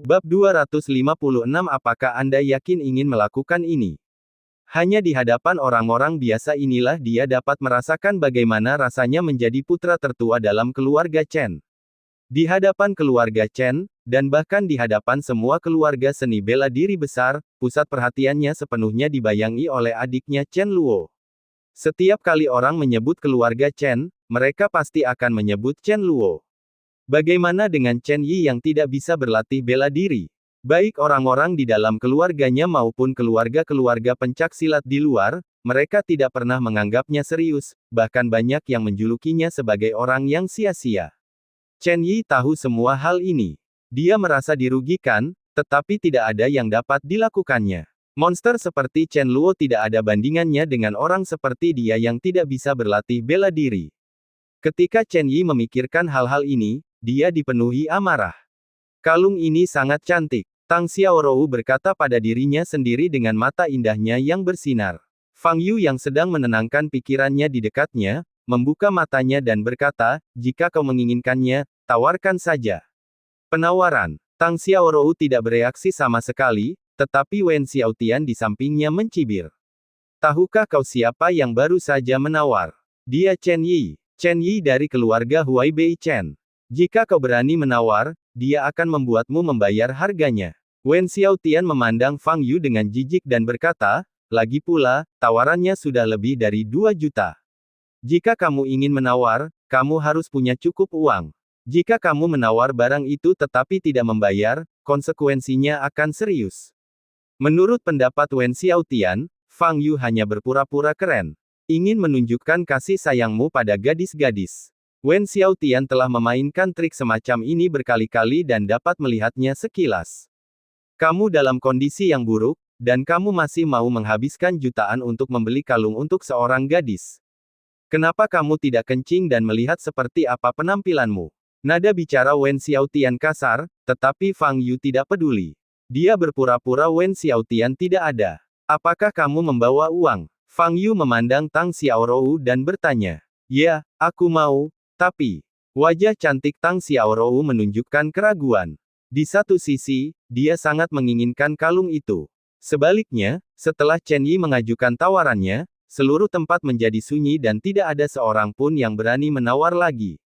Bab 256. Apakah Anda yakin ingin melakukan ini? Hanya di hadapan orang-orang biasa inilah dia dapat merasakan bagaimana rasanya menjadi putra tertua dalam keluarga Chen. Di hadapan keluarga Chen, dan bahkan di hadapan semua keluarga seni bela diri besar, pusat perhatiannya sepenuhnya dibayangi oleh adiknya Chen Luo. Setiap kali orang menyebut keluarga Chen, mereka pasti akan menyebut Chen Luo. Bagaimana dengan Chen Yi yang tidak bisa berlatih bela diri? Baik orang-orang di dalam keluarganya maupun keluarga-keluarga pencaksilat di luar, mereka tidak pernah menganggapnya serius, bahkan banyak yang menjulukinya sebagai orang yang sia-sia. Chen Yi tahu semua hal ini. Dia merasa dirugikan, tetapi tidak ada yang dapat dilakukannya. Monster seperti Chen Luo tidak ada bandingannya dengan orang seperti dia yang tidak bisa berlatih bela diri. Ketika Chen Yi memikirkan hal-hal ini, dia dipenuhi amarah. Kalung ini sangat cantik. Tang Xiaorou berkata pada dirinya sendiri dengan mata indahnya yang bersinar. Fang Yu yang sedang menenangkan pikirannya di dekatnya, membuka matanya dan berkata, jika kau menginginkannya, tawarkan saja. Penawaran. Tang Xiaorou tidak bereaksi sama sekali, tetapi Wen Xiaotian di sampingnya mencibir. Tahukah kau siapa yang baru saja menawar? Dia Chen Yi. Chen Yi dari keluarga Huai Bei Chen. Jika kau berani menawar, dia akan membuatmu membayar harganya. Wen Xiaotian memandang Fang Yu dengan jijik dan berkata, lagi pula, tawarannya sudah lebih dari 2 juta. Jika kamu ingin menawar, kamu harus punya cukup uang. Jika kamu menawar barang itu tetapi tidak membayar, konsekuensinya akan serius. Menurut pendapat Wen Xiaotian, Fang Yu hanya berpura-pura keren. Ingin menunjukkan kasih sayangmu pada gadis-gadis. Wen Xiaotian telah memainkan trik semacam ini berkali-kali dan dapat melihatnya sekilas. Kamu dalam kondisi yang buruk, dan kamu masih mau menghabiskan jutaan untuk membeli kalung untuk seorang gadis. Kenapa kamu tidak kencing dan melihat seperti apa penampilanmu? Nada bicara Wen Xiaotian kasar, tetapi Fang Yu tidak peduli. Dia berpura-pura Wen Xiaotian tidak ada. Apakah kamu membawa uang? Fang Yu memandang Tang Xiaorou dan bertanya. Ya, aku mau, tapi... Wajah cantik Tang Xiaorou menunjukkan keraguan. Di satu sisi, dia sangat menginginkan kalung itu. Sebaliknya, setelah Chen Yi mengajukan tawarannya, seluruh tempat menjadi sunyi dan tidak ada seorang pun yang berani menawar lagi.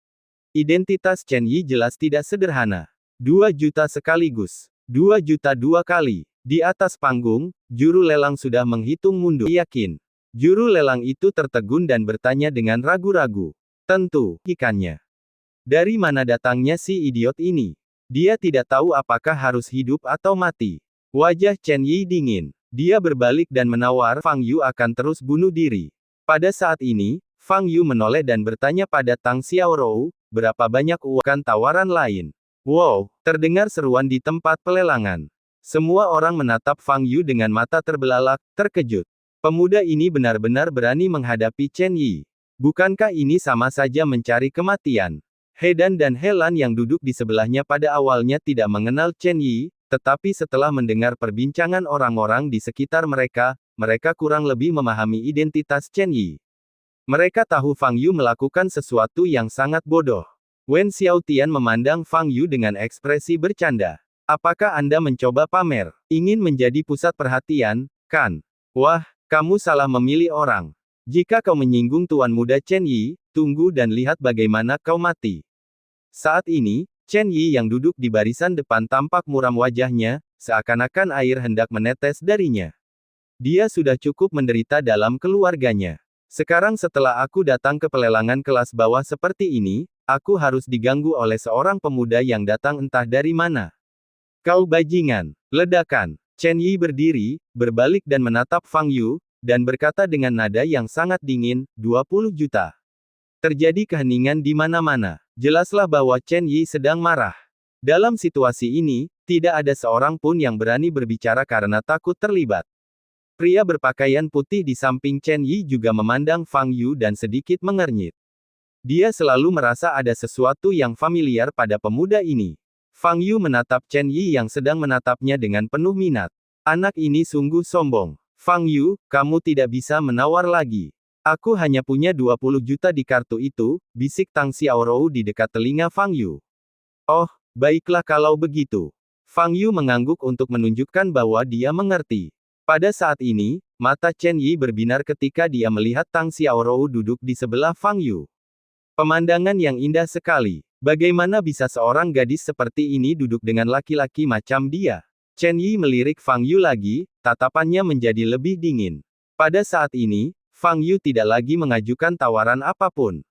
Identitas Chen Yi jelas tidak sederhana. 2 juta sekaligus. 2 juta 2 kali. Di atas panggung, juru lelang sudah menghitung mundur. Yakin. Juru lelang itu tertegun dan bertanya dengan ragu-ragu. Tentu, ikannya. Dari mana datangnya si idiot ini? Dia tidak tahu apakah harus hidup atau mati. Wajah Chen Yi dingin. Dia berbalik dan menawar Fang Yu akan terus bunuh diri. Pada saat ini, Fang Yu menoleh dan bertanya pada Tang Xiaorou, berapa banyak uang tawaran lain? Wow, terdengar seruan di tempat pelelangan. Semua orang menatap Fang Yu dengan mata terbelalak, terkejut. Pemuda ini benar-benar berani menghadapi Chen Yi. Bukankah ini sama saja mencari kematian? Hedan dan Helan yang duduk di sebelahnya pada awalnya tidak mengenal Chen Yi, tetapi setelah mendengar perbincangan orang-orang di sekitar mereka, mereka kurang lebih memahami identitas Chen Yi. Mereka tahu Fang Yu melakukan sesuatu yang sangat bodoh. Wen Xiaotian memandang Fang Yu dengan ekspresi bercanda. Apakah Anda mencoba pamer? Ingin menjadi pusat perhatian, kan? Wah, kamu salah memilih orang. Jika kau menyinggung Tuan Muda Chen Yi, tunggu dan lihat bagaimana kau mati. Saat ini, Chen Yi yang duduk di barisan depan tampak muram wajahnya, seakan-akan air hendak menetes darinya. Dia sudah cukup menderita dalam keluarganya. Sekarang setelah aku datang ke pelelangan kelas bawah seperti ini, aku harus diganggu oleh seorang pemuda yang datang entah dari mana. Kau bajingan. Ledakan. Chen Yi berdiri, berbalik dan menatap Fang Yu, dan berkata dengan nada yang sangat dingin, 20 juta. Terjadi keheningan di mana-mana. Jelaslah bahwa Chen Yi sedang marah. Dalam situasi ini, tidak ada seorang pun yang berani berbicara karena takut terlibat. Pria berpakaian putih di samping Chen Yi juga memandang Fang Yu dan sedikit mengernyit. Dia selalu merasa ada sesuatu yang familiar pada pemuda ini. Fang Yu menatap Chen Yi yang sedang menatapnya dengan penuh minat. Anak ini sungguh sombong. Fang Yu, kamu tidak bisa menawar lagi. Aku hanya punya 20 juta di kartu itu, bisik Tang Xiaorou di dekat telinga Fang Yu. Oh, baiklah kalau begitu. Fang Yu mengangguk untuk menunjukkan bahwa dia mengerti. Pada saat ini, mata Chen Yi berbinar ketika dia melihat Tang Xiaorou duduk di sebelah Fang Yu. Pemandangan yang indah sekali. Bagaimana bisa seorang gadis seperti ini duduk dengan laki-laki macam dia? Chen Yi melirik Fang Yu lagi, tatapannya menjadi lebih dingin. Pada saat ini, Fang Yu tidak lagi mengajukan tawaran apapun.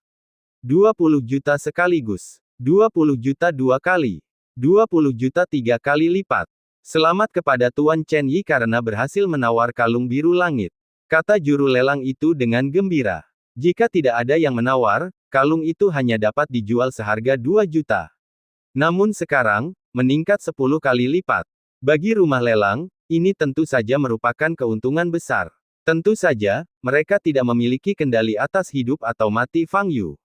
20 juta sekaligus. 20 juta 2 kali. 20 juta 3 kali lipat. Selamat kepada Tuan Chen Yi karena berhasil menawar kalung biru langit. Kata juru lelang itu dengan gembira. Jika tidak ada yang menawar, kalung itu hanya dapat dijual seharga 2 juta. Namun sekarang, meningkat 10 kali lipat. Bagi rumah lelang, ini tentu saja merupakan keuntungan besar. Tentu saja, mereka tidak memiliki kendali atas hidup atau mati Fang Yu.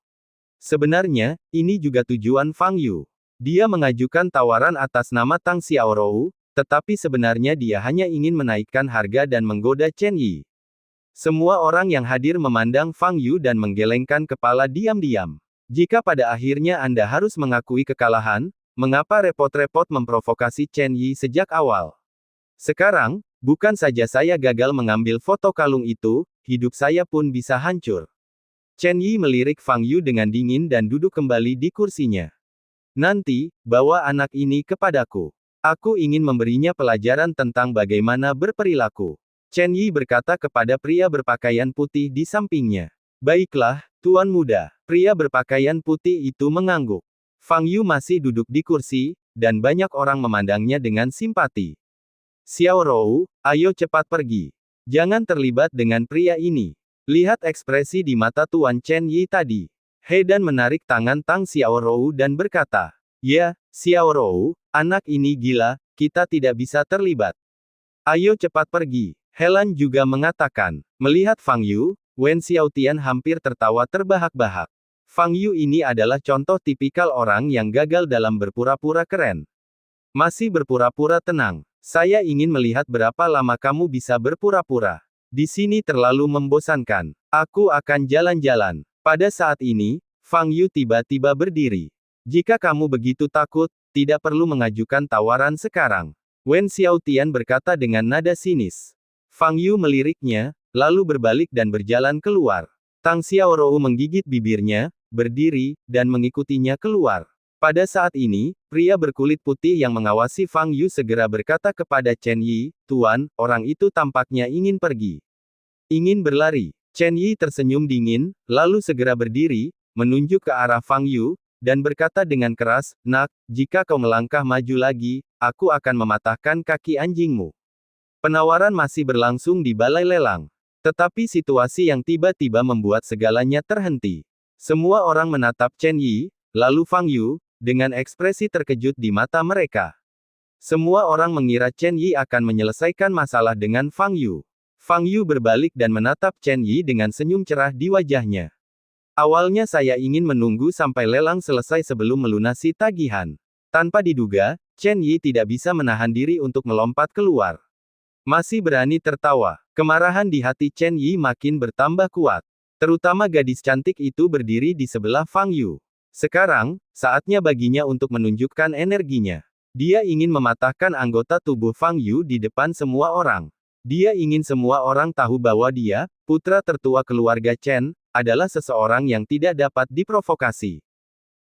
Sebenarnya, ini juga tujuan Fang Yu. Dia mengajukan tawaran atas nama Tang Xiaorou, tetapi sebenarnya dia hanya ingin menaikkan harga dan menggoda Chen Yi. Semua orang yang hadir memandang Fang Yu dan menggelengkan kepala diam-diam. Jika pada akhirnya Anda harus mengakui kekalahan, mengapa repot-repot memprovokasi Chen Yi sejak awal? Sekarang, bukan saja saya gagal mengambil foto kalung itu, hidup saya pun bisa hancur. Chen Yi melirik Fang Yu dengan dingin dan duduk kembali di kursinya. Nanti, bawa anak ini kepadaku. Aku ingin memberinya pelajaran tentang bagaimana berperilaku. Chen Yi berkata kepada pria berpakaian putih di sampingnya. Baiklah, Tuan Muda. Pria berpakaian putih itu mengangguk. Fang Yu masih duduk di kursi, dan banyak orang memandangnya dengan simpati. Xiaorou, ayo cepat pergi. Jangan terlibat dengan pria ini. Lihat ekspresi di mata Tuan Chen Yi tadi. He Dan menarik tangan Tang Xiaorou dan berkata, ya, Xiaorou, anak ini gila, kita tidak bisa terlibat. Ayo cepat pergi. Helan juga mengatakan. Melihat Fang Yu, Wen Xiaotian hampir tertawa terbahak-bahak. Fang Yu ini adalah contoh tipikal orang yang gagal dalam berpura-pura keren. Masih berpura-pura tenang. Saya ingin melihat berapa lama kamu bisa berpura-pura. Di sini terlalu membosankan. Aku akan jalan-jalan. Pada saat ini, Fang Yu tiba-tiba berdiri. Jika kamu begitu takut, tidak perlu mengajukan tawaran sekarang. Wen Xiaotian berkata dengan nada sinis. Fang Yu meliriknya, lalu berbalik dan berjalan keluar. Tang Xiaorou menggigit bibirnya, berdiri, dan mengikutinya keluar. Pada saat ini, pria berkulit putih yang mengawasi Fang Yu segera berkata kepada Chen Yi, Tuan, orang itu tampaknya ingin pergi. Ingin berlari. Chen Yi tersenyum dingin, lalu segera berdiri, menunjuk ke arah Fang Yu, dan berkata dengan keras, Nak, jika kau melangkah maju lagi, aku akan mematahkan kaki anjingmu. Penawaran masih berlangsung di balai lelang. Tetapi situasi yang tiba-tiba membuat segalanya terhenti. Semua orang menatap Chen Yi, lalu Fang Yu, dengan ekspresi terkejut di mata mereka. Semua orang mengira Chen Yi akan menyelesaikan masalah dengan Fang Yu. Fang Yu berbalik dan menatap Chen Yi dengan senyum cerah di wajahnya. Awalnya saya ingin menunggu sampai lelang selesai sebelum melunasi tagihan. Tanpa diduga, Chen Yi tidak bisa menahan diri untuk melompat keluar. Masih berani tertawa. Kemarahan di hati Chen Yi makin bertambah kuat. Terutama gadis cantik itu berdiri di sebelah Fang Yu. Sekarang, saatnya baginya untuk menunjukkan energinya. Dia ingin mematahkan anggota tubuh Fang Yu di depan semua orang. Dia ingin semua orang tahu bahwa dia, putra tertua keluarga Chen, adalah seseorang yang tidak dapat diprovokasi.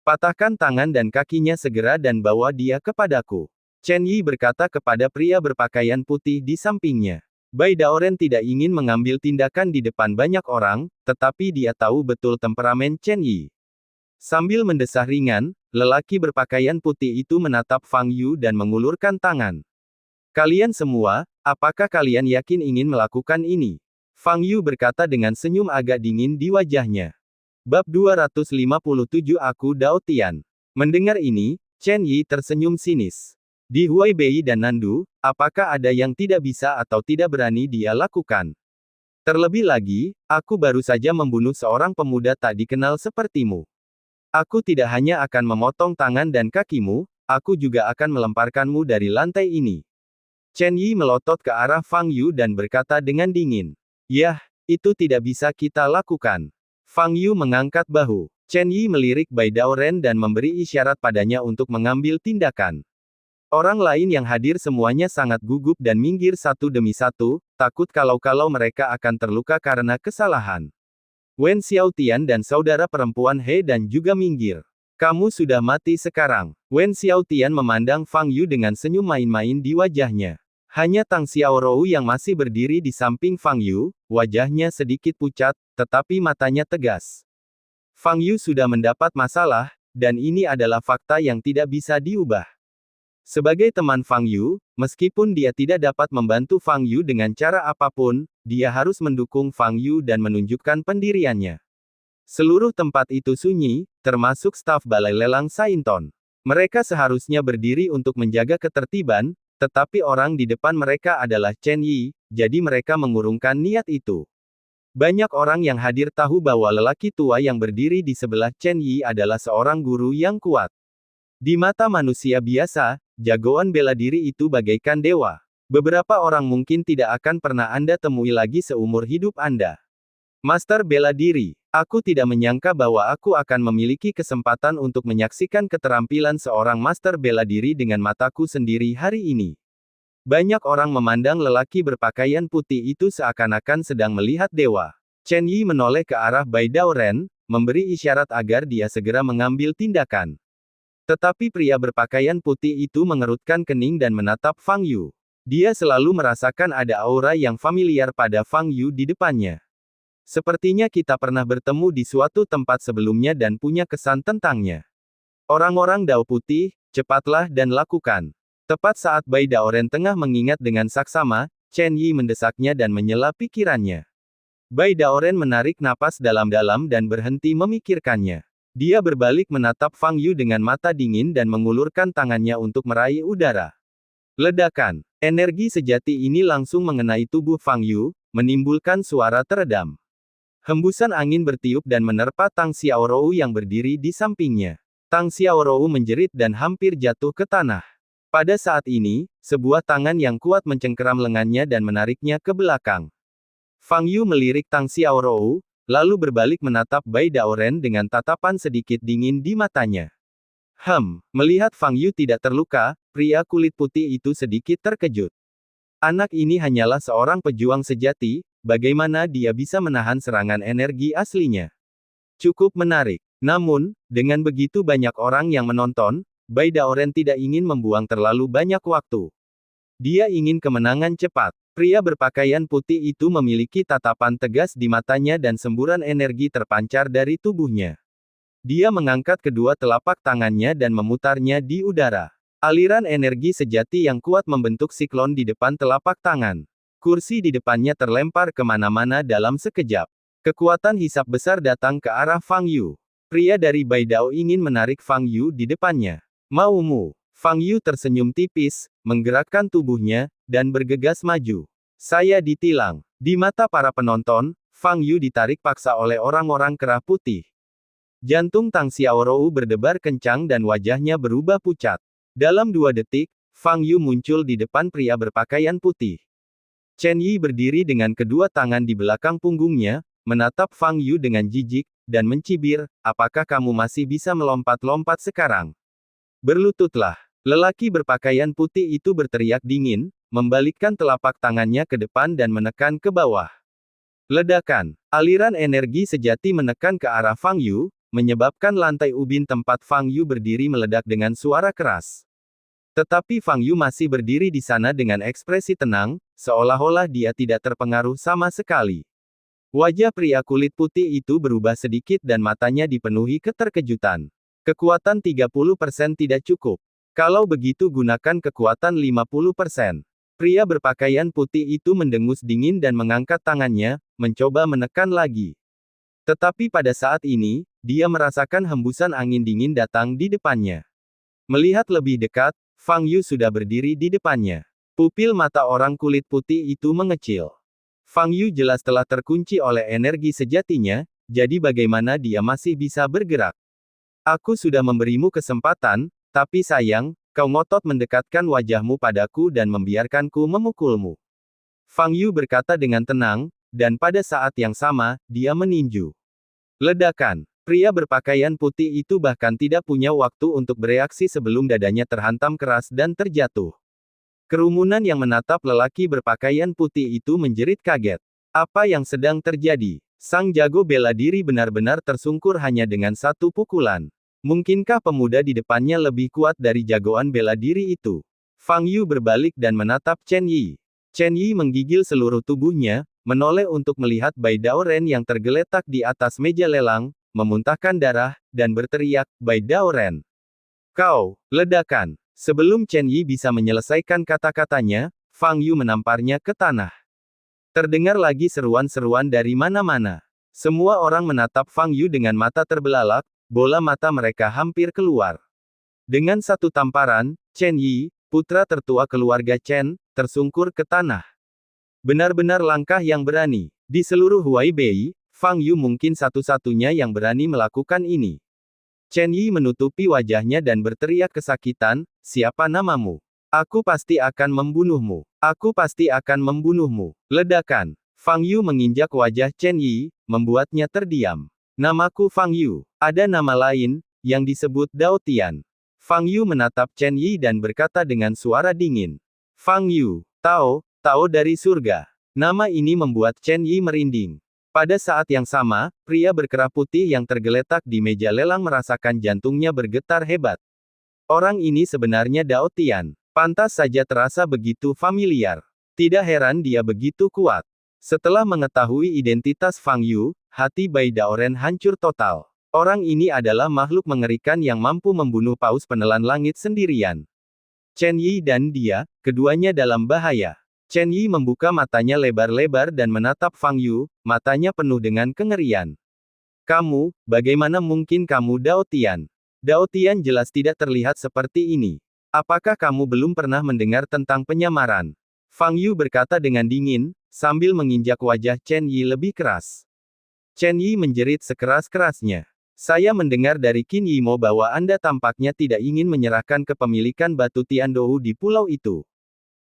Patahkan tangan dan kakinya segera dan bawa dia kepadaku. Chen Yi berkata kepada pria berpakaian putih di sampingnya. Bai Daoren tidak ingin mengambil tindakan di depan banyak orang, tetapi dia tahu betul temperamen Chen Yi. Sambil mendesah ringan, lelaki berpakaian putih itu menatap Fang Yu dan mengulurkan tangan. Kalian semua, apakah kalian yakin ingin melakukan ini? Fang Yu berkata dengan senyum agak dingin di wajahnya. Bab 257 Aku Dao Tian. Mendengar ini, Chen Yi tersenyum sinis. Di Huaibei dan Nandu, apakah ada yang tidak bisa atau tidak berani dia lakukan? Terlebih lagi, aku baru saja membunuh seorang pemuda tak dikenal sepertimu. Aku tidak hanya akan memotong tangan dan kakimu, aku juga akan melemparkanmu dari lantai ini. Chen Yi melotot ke arah Fang Yu dan berkata dengan dingin. Yah, itu tidak bisa kita lakukan. Fang Yu mengangkat bahu. Chen Yi melirik Bai Daoren dan memberi isyarat padanya untuk mengambil tindakan. Orang lain yang hadir semuanya sangat gugup dan minggir satu demi satu, takut kalau mereka akan terluka karena kesalahan. Wen Xiaotian dan saudara perempuan He dan juga minggir. Kamu sudah mati sekarang. Wen Xiaotian memandang Fang Yu dengan senyum main-main di wajahnya. Hanya Tang Xiaorou yang masih berdiri di samping Fang Yu, wajahnya sedikit pucat, tetapi matanya tegas. Fang Yu sudah mendapat masalah, dan ini adalah fakta yang tidak bisa diubah. Sebagai teman Fang Yu, meskipun dia tidak dapat membantu Fang Yu dengan cara apapun, dia harus mendukung Fang Yu dan menunjukkan pendiriannya. Seluruh tempat itu sunyi, termasuk staf balai lelang Sainton. Mereka seharusnya berdiri untuk menjaga ketertiban, tetapi orang di depan mereka adalah Chen Yi, jadi mereka mengurungkan niat itu. Banyak orang yang hadir tahu bahwa lelaki tua yang berdiri di sebelah Chen Yi adalah seorang guru yang kuat. Di mata manusia biasa, jagoan bela diri itu bagaikan dewa. Beberapa orang mungkin tidak akan pernah Anda temui lagi seumur hidup Anda. Master bela diri, aku tidak menyangka bahwa aku akan memiliki kesempatan untuk menyaksikan keterampilan seorang master bela diri dengan mataku sendiri hari ini. Banyak orang memandang lelaki berpakaian putih itu seakan-akan sedang melihat dewa. Chen Yi menoleh ke arah Bai Daoren, memberi isyarat agar dia segera mengambil tindakan. Tetapi pria berpakaian putih itu mengerutkan kening dan menatap Fang Yu. Dia selalu merasakan ada aura yang familiar pada Fang Yu di depannya. Sepertinya kita pernah bertemu di suatu tempat sebelumnya dan punya kesan tentangnya. Orang-orang Dao Putih, cepatlah dan lakukan. Tepat saat Bai Daoren tengah mengingat dengan saksama, Chen Yi mendesaknya dan menyela pikirannya. Bai Daoren menarik napas dalam-dalam dan berhenti memikirkannya. Dia berbalik menatap Fang Yu dengan mata dingin dan mengulurkan tangannya untuk meraih udara. Ledakan. Energi sejati ini langsung mengenai tubuh Fang Yu, menimbulkan suara teredam. Hembusan angin bertiup dan menerpa Tang Xiaorou yang berdiri di sampingnya. Tang Xiaorou menjerit dan hampir jatuh ke tanah. Pada saat ini, sebuah tangan yang kuat mencengkeram lengannya dan menariknya ke belakang. Fang Yu melirik Tang Xiaorou, lalu berbalik menatap Bai Daoren dengan tatapan sedikit dingin di matanya. Melihat Fang Yu tidak terluka, pria kulit putih itu sedikit terkejut. Anak ini hanyalah seorang pejuang sejati, bagaimana dia bisa menahan serangan energi aslinya? Cukup menarik. Namun, dengan begitu banyak orang yang menonton, Bai Daoren tidak ingin membuang terlalu banyak waktu. Dia ingin kemenangan cepat. Pria berpakaian putih itu memiliki tatapan tegas di matanya dan semburan energi terpancar dari tubuhnya. Dia mengangkat kedua telapak tangannya dan memutarnya di udara. Aliran energi sejati yang kuat membentuk siklon di depan telapak tangan. Kursi di depannya terlempar kemana-mana dalam sekejap. Kekuatan hisap besar datang ke arah Fang Yu. Pria dari Bai Dao ingin menarik Fang Yu di depannya. Maumu. Fang Yu tersenyum tipis, menggerakkan tubuhnya, dan bergegas maju. Saya ditilang. Di mata para penonton, Fang Yu ditarik paksa oleh orang-orang kerah putih. Jantung Tang Xiaorou berdebar kencang dan wajahnya berubah pucat. Dalam 2 detik, Fang Yu muncul di depan pria berpakaian putih. Chen Yi berdiri dengan kedua tangan di belakang punggungnya, menatap Fang Yu dengan jijik, dan mencibir, apakah kamu masih bisa melompat-lompat sekarang? Berlututlah. Lelaki berpakaian putih itu berteriak dingin, membalikkan telapak tangannya ke depan dan menekan ke bawah. Ledakan. Aliran energi sejati menekan ke arah Fang Yu, menyebabkan lantai ubin tempat Fang Yu berdiri meledak dengan suara keras. Tetapi Fang Yu masih berdiri di sana dengan ekspresi tenang, seolah-olah dia tidak terpengaruh sama sekali. Wajah pria kulit putih itu berubah sedikit dan matanya dipenuhi keterkejutan. Kekuatan 30% tidak cukup. Kalau begitu gunakan kekuatan 50%. Pria berpakaian putih itu mendengus dingin dan mengangkat tangannya, mencoba menekan lagi. Tetapi pada saat ini, dia merasakan hembusan angin dingin datang di depannya. Melihat lebih dekat, Fang Yu sudah berdiri di depannya. Pupil mata orang kulit putih itu mengecil. Fang Yu jelas telah terkunci oleh energi sejatinya, jadi bagaimana dia masih bisa bergerak? Aku sudah memberimu kesempatan, tapi sayang, kau ngotot mendekatkan wajahmu padaku dan membiarkanku memukulmu. Fang Yu berkata dengan tenang, dan pada saat yang sama, dia meninju. Ledakan. Pria berpakaian putih itu bahkan tidak punya waktu untuk bereaksi sebelum dadanya terhantam keras dan terjatuh. Kerumunan yang menatap lelaki berpakaian putih itu menjerit kaget. Apa yang sedang terjadi? Sang jago bela diri benar-benar tersungkur hanya dengan satu pukulan. Mungkinkah pemuda di depannya lebih kuat dari jagoan bela diri itu? Fang Yu berbalik dan menatap Chen Yi. Chen Yi menggigil seluruh tubuhnya, menoleh untuk melihat Bai Daoren yang tergeletak di atas meja lelang, memuntahkan darah, dan berteriak, "Bai Daoren! Kau!" Ledakan. Sebelum Chen Yi bisa menyelesaikan kata-katanya, Fang Yu menamparnya ke tanah. Terdengar lagi seruan-seruan dari mana-mana. Semua orang menatap Fang Yu dengan mata terbelalak, bola mata mereka hampir keluar. Dengan satu tamparan, Chen Yi, putra tertua keluarga Chen, tersungkur ke tanah. Benar-benar langkah yang berani. Di seluruh Huaibei, Fang Yu mungkin satu-satunya yang berani melakukan ini. Chen Yi menutupi wajahnya dan berteriak kesakitan, "Siapa namamu? Aku pasti akan membunuhmu. Aku pasti akan membunuhmu." Ledakan. Fang Yu menginjak wajah Chen Yi, membuatnya terdiam. "Namaku Fang Yu. Ada nama lain, yang disebut Dao Tian." Fang Yu menatap Chen Yi dan berkata dengan suara dingin. "Fang Yu, Tao, Tao dari surga." Nama ini membuat Chen Yi merinding. Pada saat yang sama, pria berkerah putih yang tergeletak di meja lelang merasakan jantungnya bergetar hebat. Orang ini sebenarnya Dao Tian. Pantas saja terasa begitu familiar. Tidak heran dia begitu kuat. Setelah mengetahui identitas Fang Yu, hati Bai Daoren hancur total. Orang ini adalah makhluk mengerikan yang mampu membunuh paus penelan langit sendirian. Chen Yi dan dia, keduanya dalam bahaya. Chen Yi membuka matanya lebar-lebar dan menatap Fang Yu, matanya penuh dengan kengerian. "Kamu, bagaimana mungkin kamu Dao Tian? Dao Tian jelas tidak terlihat seperti ini. Apakah kamu belum pernah mendengar tentang penyamaran?" Fang Yu berkata dengan dingin, sambil menginjak wajah Chen Yi lebih keras. Chen Yi menjerit sekeras-kerasnya. "Saya mendengar dari Qin Yimo bahwa Anda tampaknya tidak ingin menyerahkan kepemilikan batu Tiandou di pulau itu.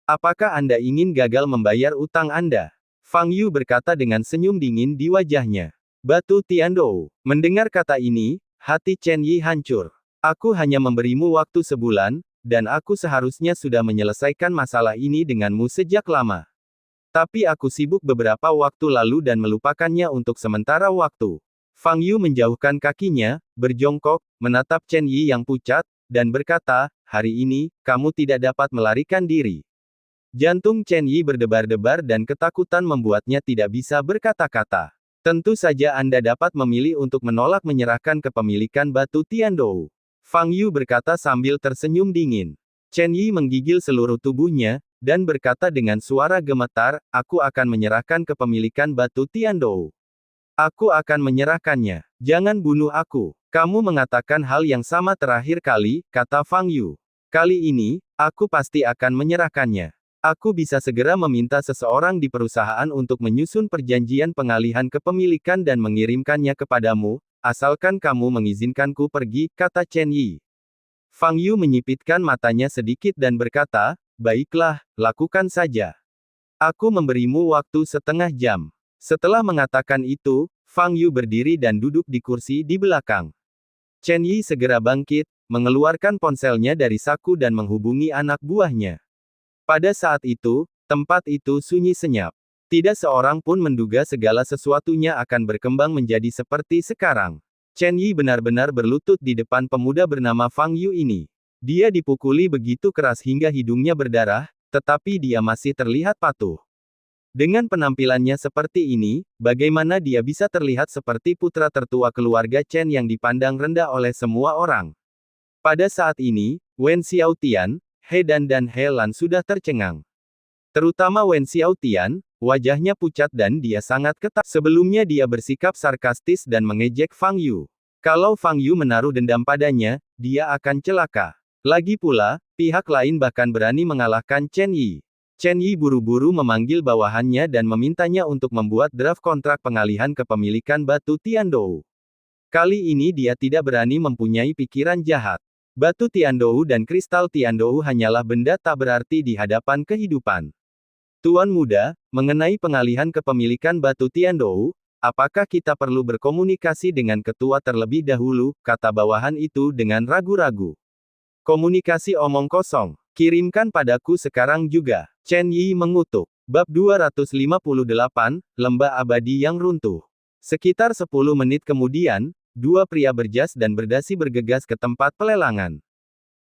Apakah Anda ingin gagal membayar utang Anda?" Fang Yu berkata dengan senyum dingin di wajahnya. "Batu Tiandou." Mendengar kata ini, hati Chen Yi hancur. "Aku hanya memberimu waktu sebulan, dan aku seharusnya sudah menyelesaikan masalah ini denganmu sejak lama. Tapi aku sibuk beberapa waktu lalu dan melupakannya untuk sementara waktu." Fang Yu menjauhkan kakinya, berjongkok, menatap Chen Yi yang pucat, dan berkata, "Hari ini, kamu tidak dapat melarikan diri." Jantung Chen Yi berdebar-debar dan ketakutan membuatnya tidak bisa berkata-kata. "Tentu saja Anda dapat memilih untuk menolak menyerahkan kepemilikan batu Tiandou." Fang Yu berkata sambil tersenyum dingin. Chen Yi menggigil seluruh tubuhnya, dan berkata dengan suara gemetar, "Aku akan menyerahkan kepemilikan batu Tiandou. Aku akan menyerahkannya. Jangan bunuh aku. Kamu mengatakan hal yang sama terakhir kali," kata Fang Yu. "Kali ini, aku pasti akan menyerahkannya. Aku bisa segera meminta seseorang di perusahaan untuk menyusun perjanjian pengalihan kepemilikan dan mengirimkannya kepadamu, asalkan kamu mengizinkanku pergi," kata Chen Yi. Fang Yu menyipitkan matanya sedikit dan berkata, "Baiklah, lakukan saja. Aku memberimu waktu setengah jam." Setelah mengatakan itu, Fang Yu berdiri dan duduk di kursi di belakang. Chen Yi segera bangkit, mengeluarkan ponselnya dari saku dan menghubungi anak buahnya. Pada saat itu, tempat itu sunyi senyap. Tidak seorang pun menduga segala sesuatunya akan berkembang menjadi seperti sekarang. Chen Yi benar-benar berlutut di depan pemuda bernama Fang Yu ini. Dia dipukuli begitu keras hingga hidungnya berdarah, tetapi dia masih terlihat patuh. Dengan penampilannya seperti ini, bagaimana dia bisa terlihat seperti putra tertua keluarga Chen yang dipandang rendah oleh semua orang? Pada saat ini, Wen Xiaotian, He Dan dan He Lan sudah tercengang. Terutama Wen Xiaotian, wajahnya pucat dan dia sangat ketat. Sebelumnya dia bersikap sarkastis dan mengejek Fang Yu. Kalau Fang Yu menaruh dendam padanya, dia akan celaka. Lagi pula, pihak lain bahkan berani mengalahkan Chen Yi. Chen Yi buru-buru memanggil bawahannya dan memintanya untuk membuat draft kontrak pengalihan kepemilikan batu Tiandou. Kali ini dia tidak berani mempunyai pikiran jahat. Batu Tiandou dan kristal Tiandou hanyalah benda tak berarti di hadapan kehidupan. "Tuan muda, mengenai pengalihan kepemilikan batu Tiandou, apakah kita perlu berkomunikasi dengan ketua terlebih dahulu, kata bawahan itu dengan ragu-ragu. Komunikasi omong kosong. Kirimkan padaku sekarang juga. Chen Yi mengutuk. Bab 258, Lembah Abadi yang Runtuh. Sekitar 10 menit kemudian, dua pria berjas dan berdasi bergegas ke tempat pelelangan.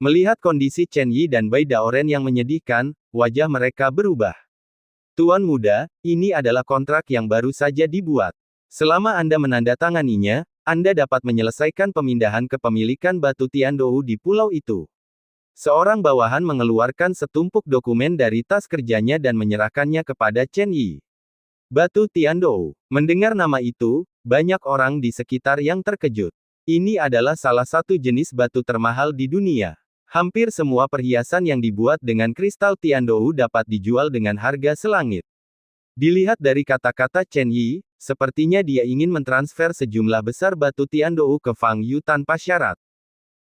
Melihat kondisi Chen Yi dan Bai Daoren yang menyedihkan, wajah mereka berubah. Tuan muda, ini adalah kontrak yang baru saja dibuat. Selama Anda menandatanganinya, Anda dapat menyelesaikan pemindahan kepemilikan Batu Tiandou di pulau itu. Seorang bawahan mengeluarkan setumpuk dokumen dari tas kerjanya dan menyerahkannya kepada Chen Yi. Batu Tiandou. Mendengar nama itu, banyak orang di sekitar yang terkejut. Ini adalah salah satu jenis batu termahal di dunia. Hampir semua perhiasan yang dibuat dengan kristal Tiandou dapat dijual dengan harga selangit. Dilihat dari kata-kata Chen Yi, sepertinya dia ingin mentransfer sejumlah besar batu Tiandou ke Fang Yu tanpa syarat.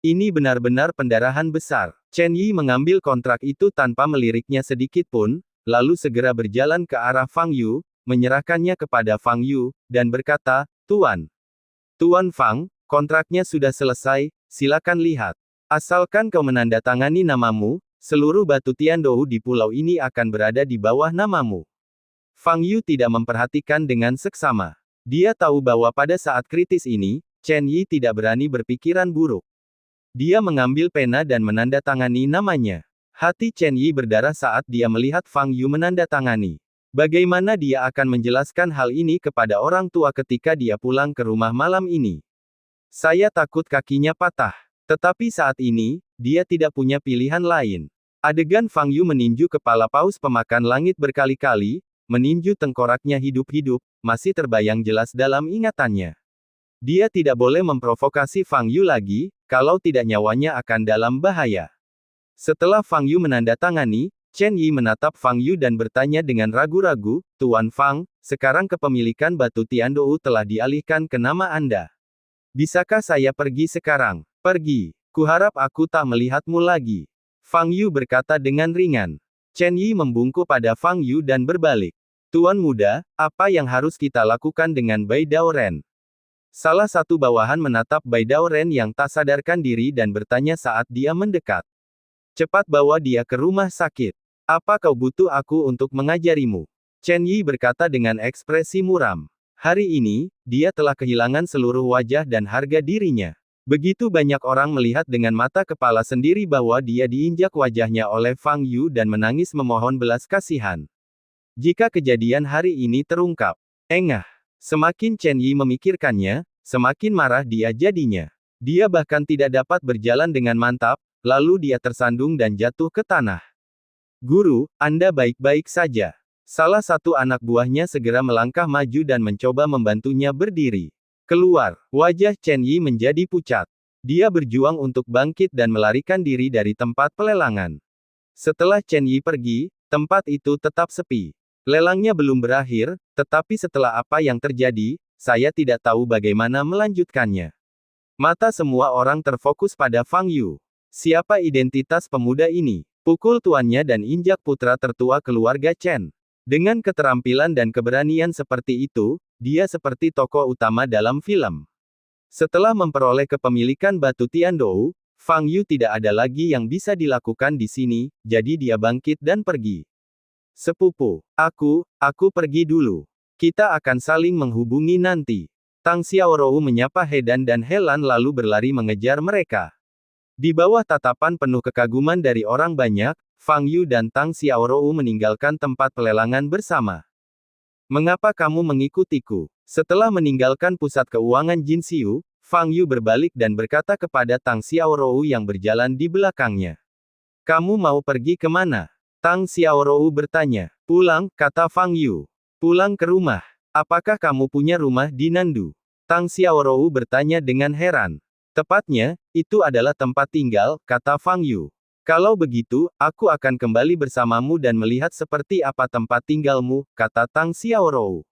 Ini benar-benar pendarahan besar. Chen Yi mengambil kontrak itu tanpa meliriknya sedikit pun, lalu segera berjalan ke arah Fang Yu, menyerahkannya kepada Fang Yu, dan berkata, Tuan Fang, kontraknya sudah selesai, silakan lihat. Asalkan kau menandatangani namamu, seluruh batu Tiandou di pulau ini akan berada di bawah namamu. Fang Yu tidak memperhatikan dengan seksama. Dia tahu bahwa pada saat kritis ini, Chen Yi tidak berani berpikiran buruk. Dia mengambil pena dan menandatangani namanya. Hati Chen Yi berdarah saat dia melihat Fang Yu menandatangani. Bagaimana dia akan menjelaskan hal ini kepada orang tua ketika dia pulang ke rumah malam ini? Saya takut kakinya patah. Tetapi saat ini, dia tidak punya pilihan lain. Adegan Fang Yu meninju kepala paus pemakan langit berkali-kali, meninju tengkoraknya hidup-hidup, masih terbayang jelas dalam ingatannya. Dia tidak boleh memprovokasi Fang Yu lagi, kalau tidak nyawanya akan dalam bahaya. Setelah Fang Yu menandatangani, Chen Yi menatap Fang Yu dan bertanya dengan ragu-ragu, Tuan Fang, sekarang kepemilikan Batu Tiandou telah dialihkan ke nama Anda. Bisakah saya pergi sekarang? Pergi. Kuharap aku tak melihatmu lagi. Fang Yu berkata dengan ringan. Chen Yi membungkuk pada Fang Yu dan berbalik. Tuan muda, apa yang harus kita lakukan dengan Bai Daoren? Salah satu bawahan menatap Bai Daoren yang tak sadarkan diri dan bertanya saat dia mendekat. Cepat bawa dia ke rumah sakit. Apa kau butuh aku untuk mengajarimu? Chen Yi berkata dengan ekspresi muram. Hari ini, dia telah kehilangan seluruh wajah dan harga dirinya. Begitu banyak orang melihat dengan mata kepala sendiri bahwa dia diinjak wajahnya oleh Fang Yu dan menangis memohon belas kasihan. Jika kejadian hari ini terungkap, engah. Semakin Chen Yi memikirkannya, semakin marah dia jadinya. Dia bahkan tidak dapat berjalan dengan mantap, lalu dia tersandung dan jatuh ke tanah. Guru, Anda baik-baik saja. Salah satu anak buahnya segera melangkah maju dan mencoba membantunya berdiri. Keluar, wajah Chen Yi menjadi pucat. Dia berjuang untuk bangkit dan melarikan diri dari tempat pelelangan. Setelah Chen Yi pergi, tempat itu tetap sepi. Lelangnya belum berakhir, tetapi setelah apa yang terjadi, saya tidak tahu bagaimana melanjutkannya. Mata semua orang terfokus pada Fang Yu. Siapa identitas pemuda ini? Pukul tuannya dan injak putra tertua keluarga Chen. Dengan keterampilan dan keberanian seperti itu, dia seperti tokoh utama dalam film. Setelah memperoleh kepemilikan Batu Tiandou, Fang Yu tidak ada lagi yang bisa dilakukan di sini, jadi dia bangkit dan pergi. Sepupu, aku pergi dulu. Kita akan saling menghubungi nanti. Tang Xiaorou menyapa Hedan dan Helan lalu berlari mengejar mereka. Di bawah tatapan penuh kekaguman dari orang banyak, Fang Yu dan Tang Xiaorou meninggalkan tempat pelelangan bersama. Mengapa kamu mengikutiku? Setelah meninggalkan pusat keuangan Jinxiu, Fang Yu berbalik dan berkata kepada Tang Xiaorou yang berjalan di belakangnya. Kamu mau pergi kemana? Tang Xiaorou bertanya. Pulang, kata Fang Yu. Pulang ke rumah. Apakah kamu punya rumah di Nandu? Tang Xiaorou bertanya dengan heran. Tepatnya, itu adalah tempat tinggal, kata Fang Yu. Kalau begitu, aku akan kembali bersamamu dan melihat seperti apa tempat tinggalmu, kata Tang Xiaorou.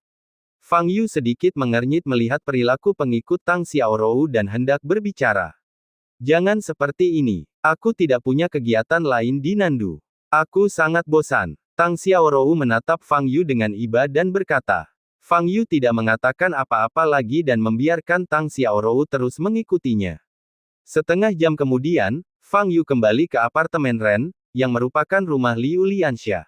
Fang Yu sedikit mengernyit melihat perilaku pengikut Tang Xiaorou dan hendak berbicara. Jangan seperti ini. Aku tidak punya kegiatan lain di Nandu. Aku sangat bosan. Tang Xiaorou menatap Fang Yu dengan iba dan berkata. Fang Yu tidak mengatakan apa-apa lagi dan membiarkan Tang Xiaorou terus mengikutinya. Setengah jam kemudian, Fang Yu kembali ke apartemen Ren, yang merupakan rumah Liu Lianxia.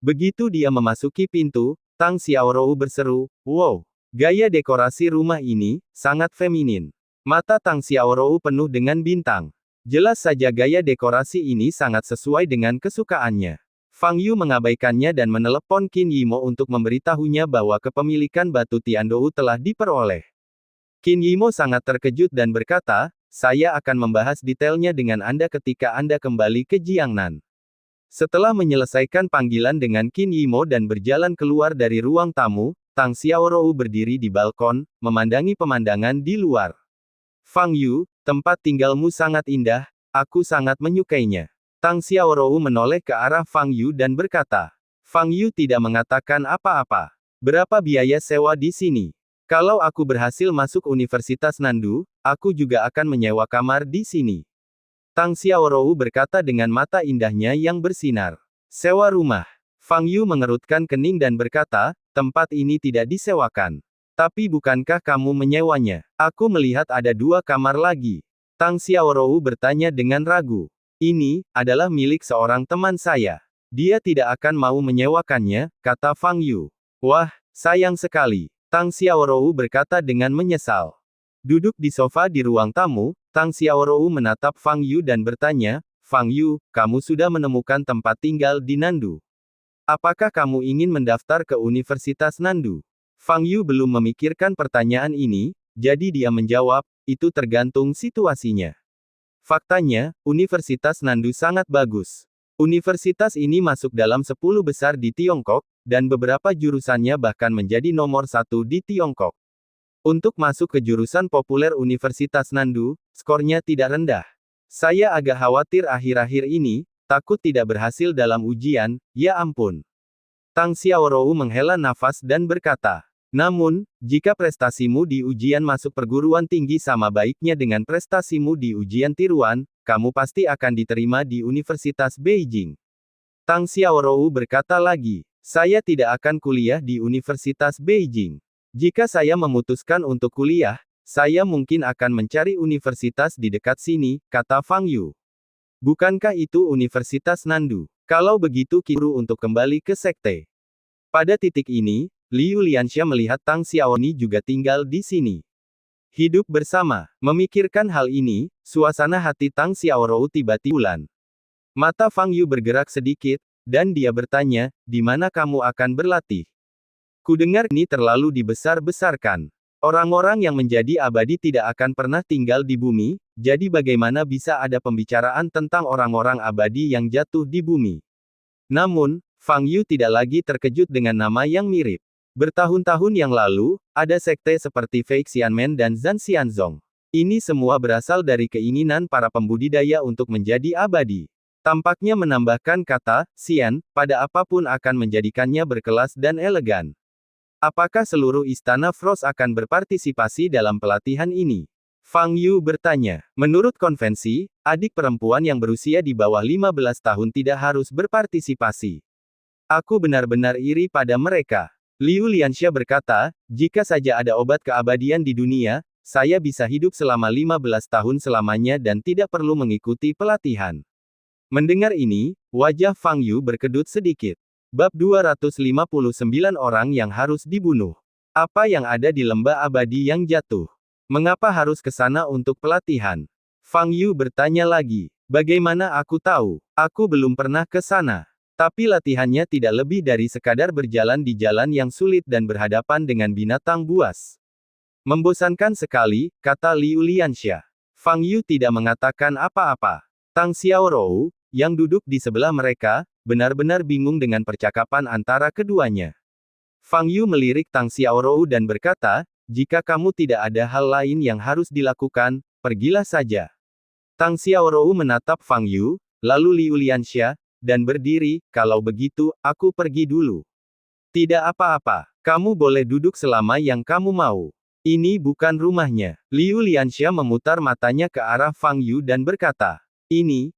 Begitu dia memasuki pintu, Tang Xiaorou berseru, "Wow! Gaya dekorasi rumah ini, sangat feminin." Mata Tang Xiaorou penuh dengan bintang. Jelas saja gaya dekorasi ini sangat sesuai dengan kesukaannya. Fang Yu mengabaikannya dan menelepon Qin Yimo untuk memberitahunya bahwa kepemilikan batu Tiandou telah diperoleh. Qin Yimo sangat terkejut dan berkata, "Saya akan membahas detailnya dengan Anda ketika Anda kembali ke Jiangnan." Setelah menyelesaikan panggilan dengan Qin Yimo dan berjalan keluar dari ruang tamu, Tang Xiaorou berdiri di balkon, memandangi pemandangan di luar. "Fang Yu, tempat tinggalmu sangat indah, aku sangat menyukainya." Tang Xiaorou menoleh ke arah Fang Yu dan berkata. Fang Yu tidak mengatakan apa-apa. "Berapa biaya sewa di sini? Kalau aku berhasil masuk Universitas Nandu, aku juga akan menyewa kamar di sini." Tang Xiaorou berkata dengan mata indahnya yang bersinar. "Sewa rumah." Fang Yu mengerutkan kening dan berkata, "Tempat ini tidak disewakan. Tapi bukankah kamu menyewanya? Aku melihat ada 2 kamar lagi." Tang Xiaorou bertanya dengan ragu. "Ini adalah milik seorang teman saya. Dia tidak akan mau menyewakannya," kata Fang Yu. "Wah, sayang sekali." Tang Xiaorou berkata dengan menyesal. Duduk di sofa di ruang tamu, Tang Xiaorou menatap Fang Yu dan bertanya, "Fang Yu, kamu sudah menemukan tempat tinggal di Nandu. Apakah kamu ingin mendaftar ke Universitas Nandu?" Fang Yu belum memikirkan pertanyaan ini, jadi dia menjawab, "Itu tergantung situasinya. Faktanya, Universitas Nandu sangat bagus. Universitas ini masuk dalam 10 besar di Tiongkok, dan beberapa jurusannya bahkan menjadi nomor 1 di Tiongkok. Untuk masuk ke jurusan populer Universitas Nandu, skornya tidak rendah. Saya agak khawatir akhir-akhir ini, takut tidak berhasil dalam ujian, ya ampun." Tang Xiaorou menghela nafas dan berkata, "Namun, jika prestasimu di ujian masuk perguruan tinggi sama baiknya dengan prestasimu di ujian tiruan, kamu pasti akan diterima di Universitas Beijing." Tang Xiaorou berkata lagi, "Saya tidak akan kuliah di Universitas Beijing. Jika saya memutuskan untuk kuliah, saya mungkin akan mencari universitas di dekat sini," kata Fang Yu. "Bukankah itu Universitas Nandu? Kalau begitu kita untuk kembali ke sekte." Pada titik ini, Liu Lianxia melihat Tang Xiaoni juga tinggal di sini. Hidup bersama. Memikirkan hal ini, suasana hati Tang Xiaorou tiba-tiba bulan. Mata Fang Yu bergerak sedikit, dan dia bertanya, "Di mana kamu akan berlatih? Kudengar ini terlalu dibesar-besarkan. Orang-orang yang menjadi abadi tidak akan pernah tinggal di bumi, jadi bagaimana bisa ada pembicaraan tentang orang-orang abadi yang jatuh di bumi?" Namun, Fang Yu tidak lagi terkejut dengan nama yang mirip. Bertahun-tahun yang lalu, ada sekte seperti Fei Xianmen dan Zhan Xianzong. Ini semua berasal dari keinginan para pembudidaya untuk menjadi abadi. Tampaknya menambahkan kata, Xian, pada apapun akan menjadikannya berkelas dan elegan. Apakah seluruh istana Frost akan berpartisipasi dalam pelatihan ini? Fang Yu bertanya. Menurut konvensi, adik perempuan yang berusia di bawah 15 tahun tidak harus berpartisipasi. Aku benar-benar iri pada mereka. Liu Lianxia berkata, "Jika saja ada obat keabadian di dunia, saya bisa hidup selama 15 tahun selamanya dan tidak perlu mengikuti pelatihan." Mendengar ini, wajah Fang Yu berkedut sedikit. Bab 259 orang yang harus dibunuh. Apa yang ada di lembah abadi yang jatuh? Mengapa harus ke sana untuk pelatihan? Fang Yu bertanya lagi. Bagaimana aku tahu? Aku belum pernah ke sana. Tapi latihannya tidak lebih dari sekadar berjalan di jalan yang sulit dan berhadapan dengan binatang buas. Membosankan sekali, kata Liu Lianxia. Fang Yu tidak mengatakan apa-apa. Tang Xiaorou, yang duduk di sebelah mereka, benar-benar bingung dengan percakapan antara keduanya. Fang Yu melirik Tang Xiaorou dan berkata, "Jika kamu tidak ada hal lain yang harus dilakukan, pergilah saja." Tang Xiaorou menatap Fang Yu, lalu Liu Lianxia, dan berdiri, "Kalau begitu, aku pergi dulu." "Tidak apa-apa. Kamu boleh duduk selama yang kamu mau. Ini bukan rumahnya." Liu Lianxia memutar matanya ke arah Fang Yu dan berkata, Ini.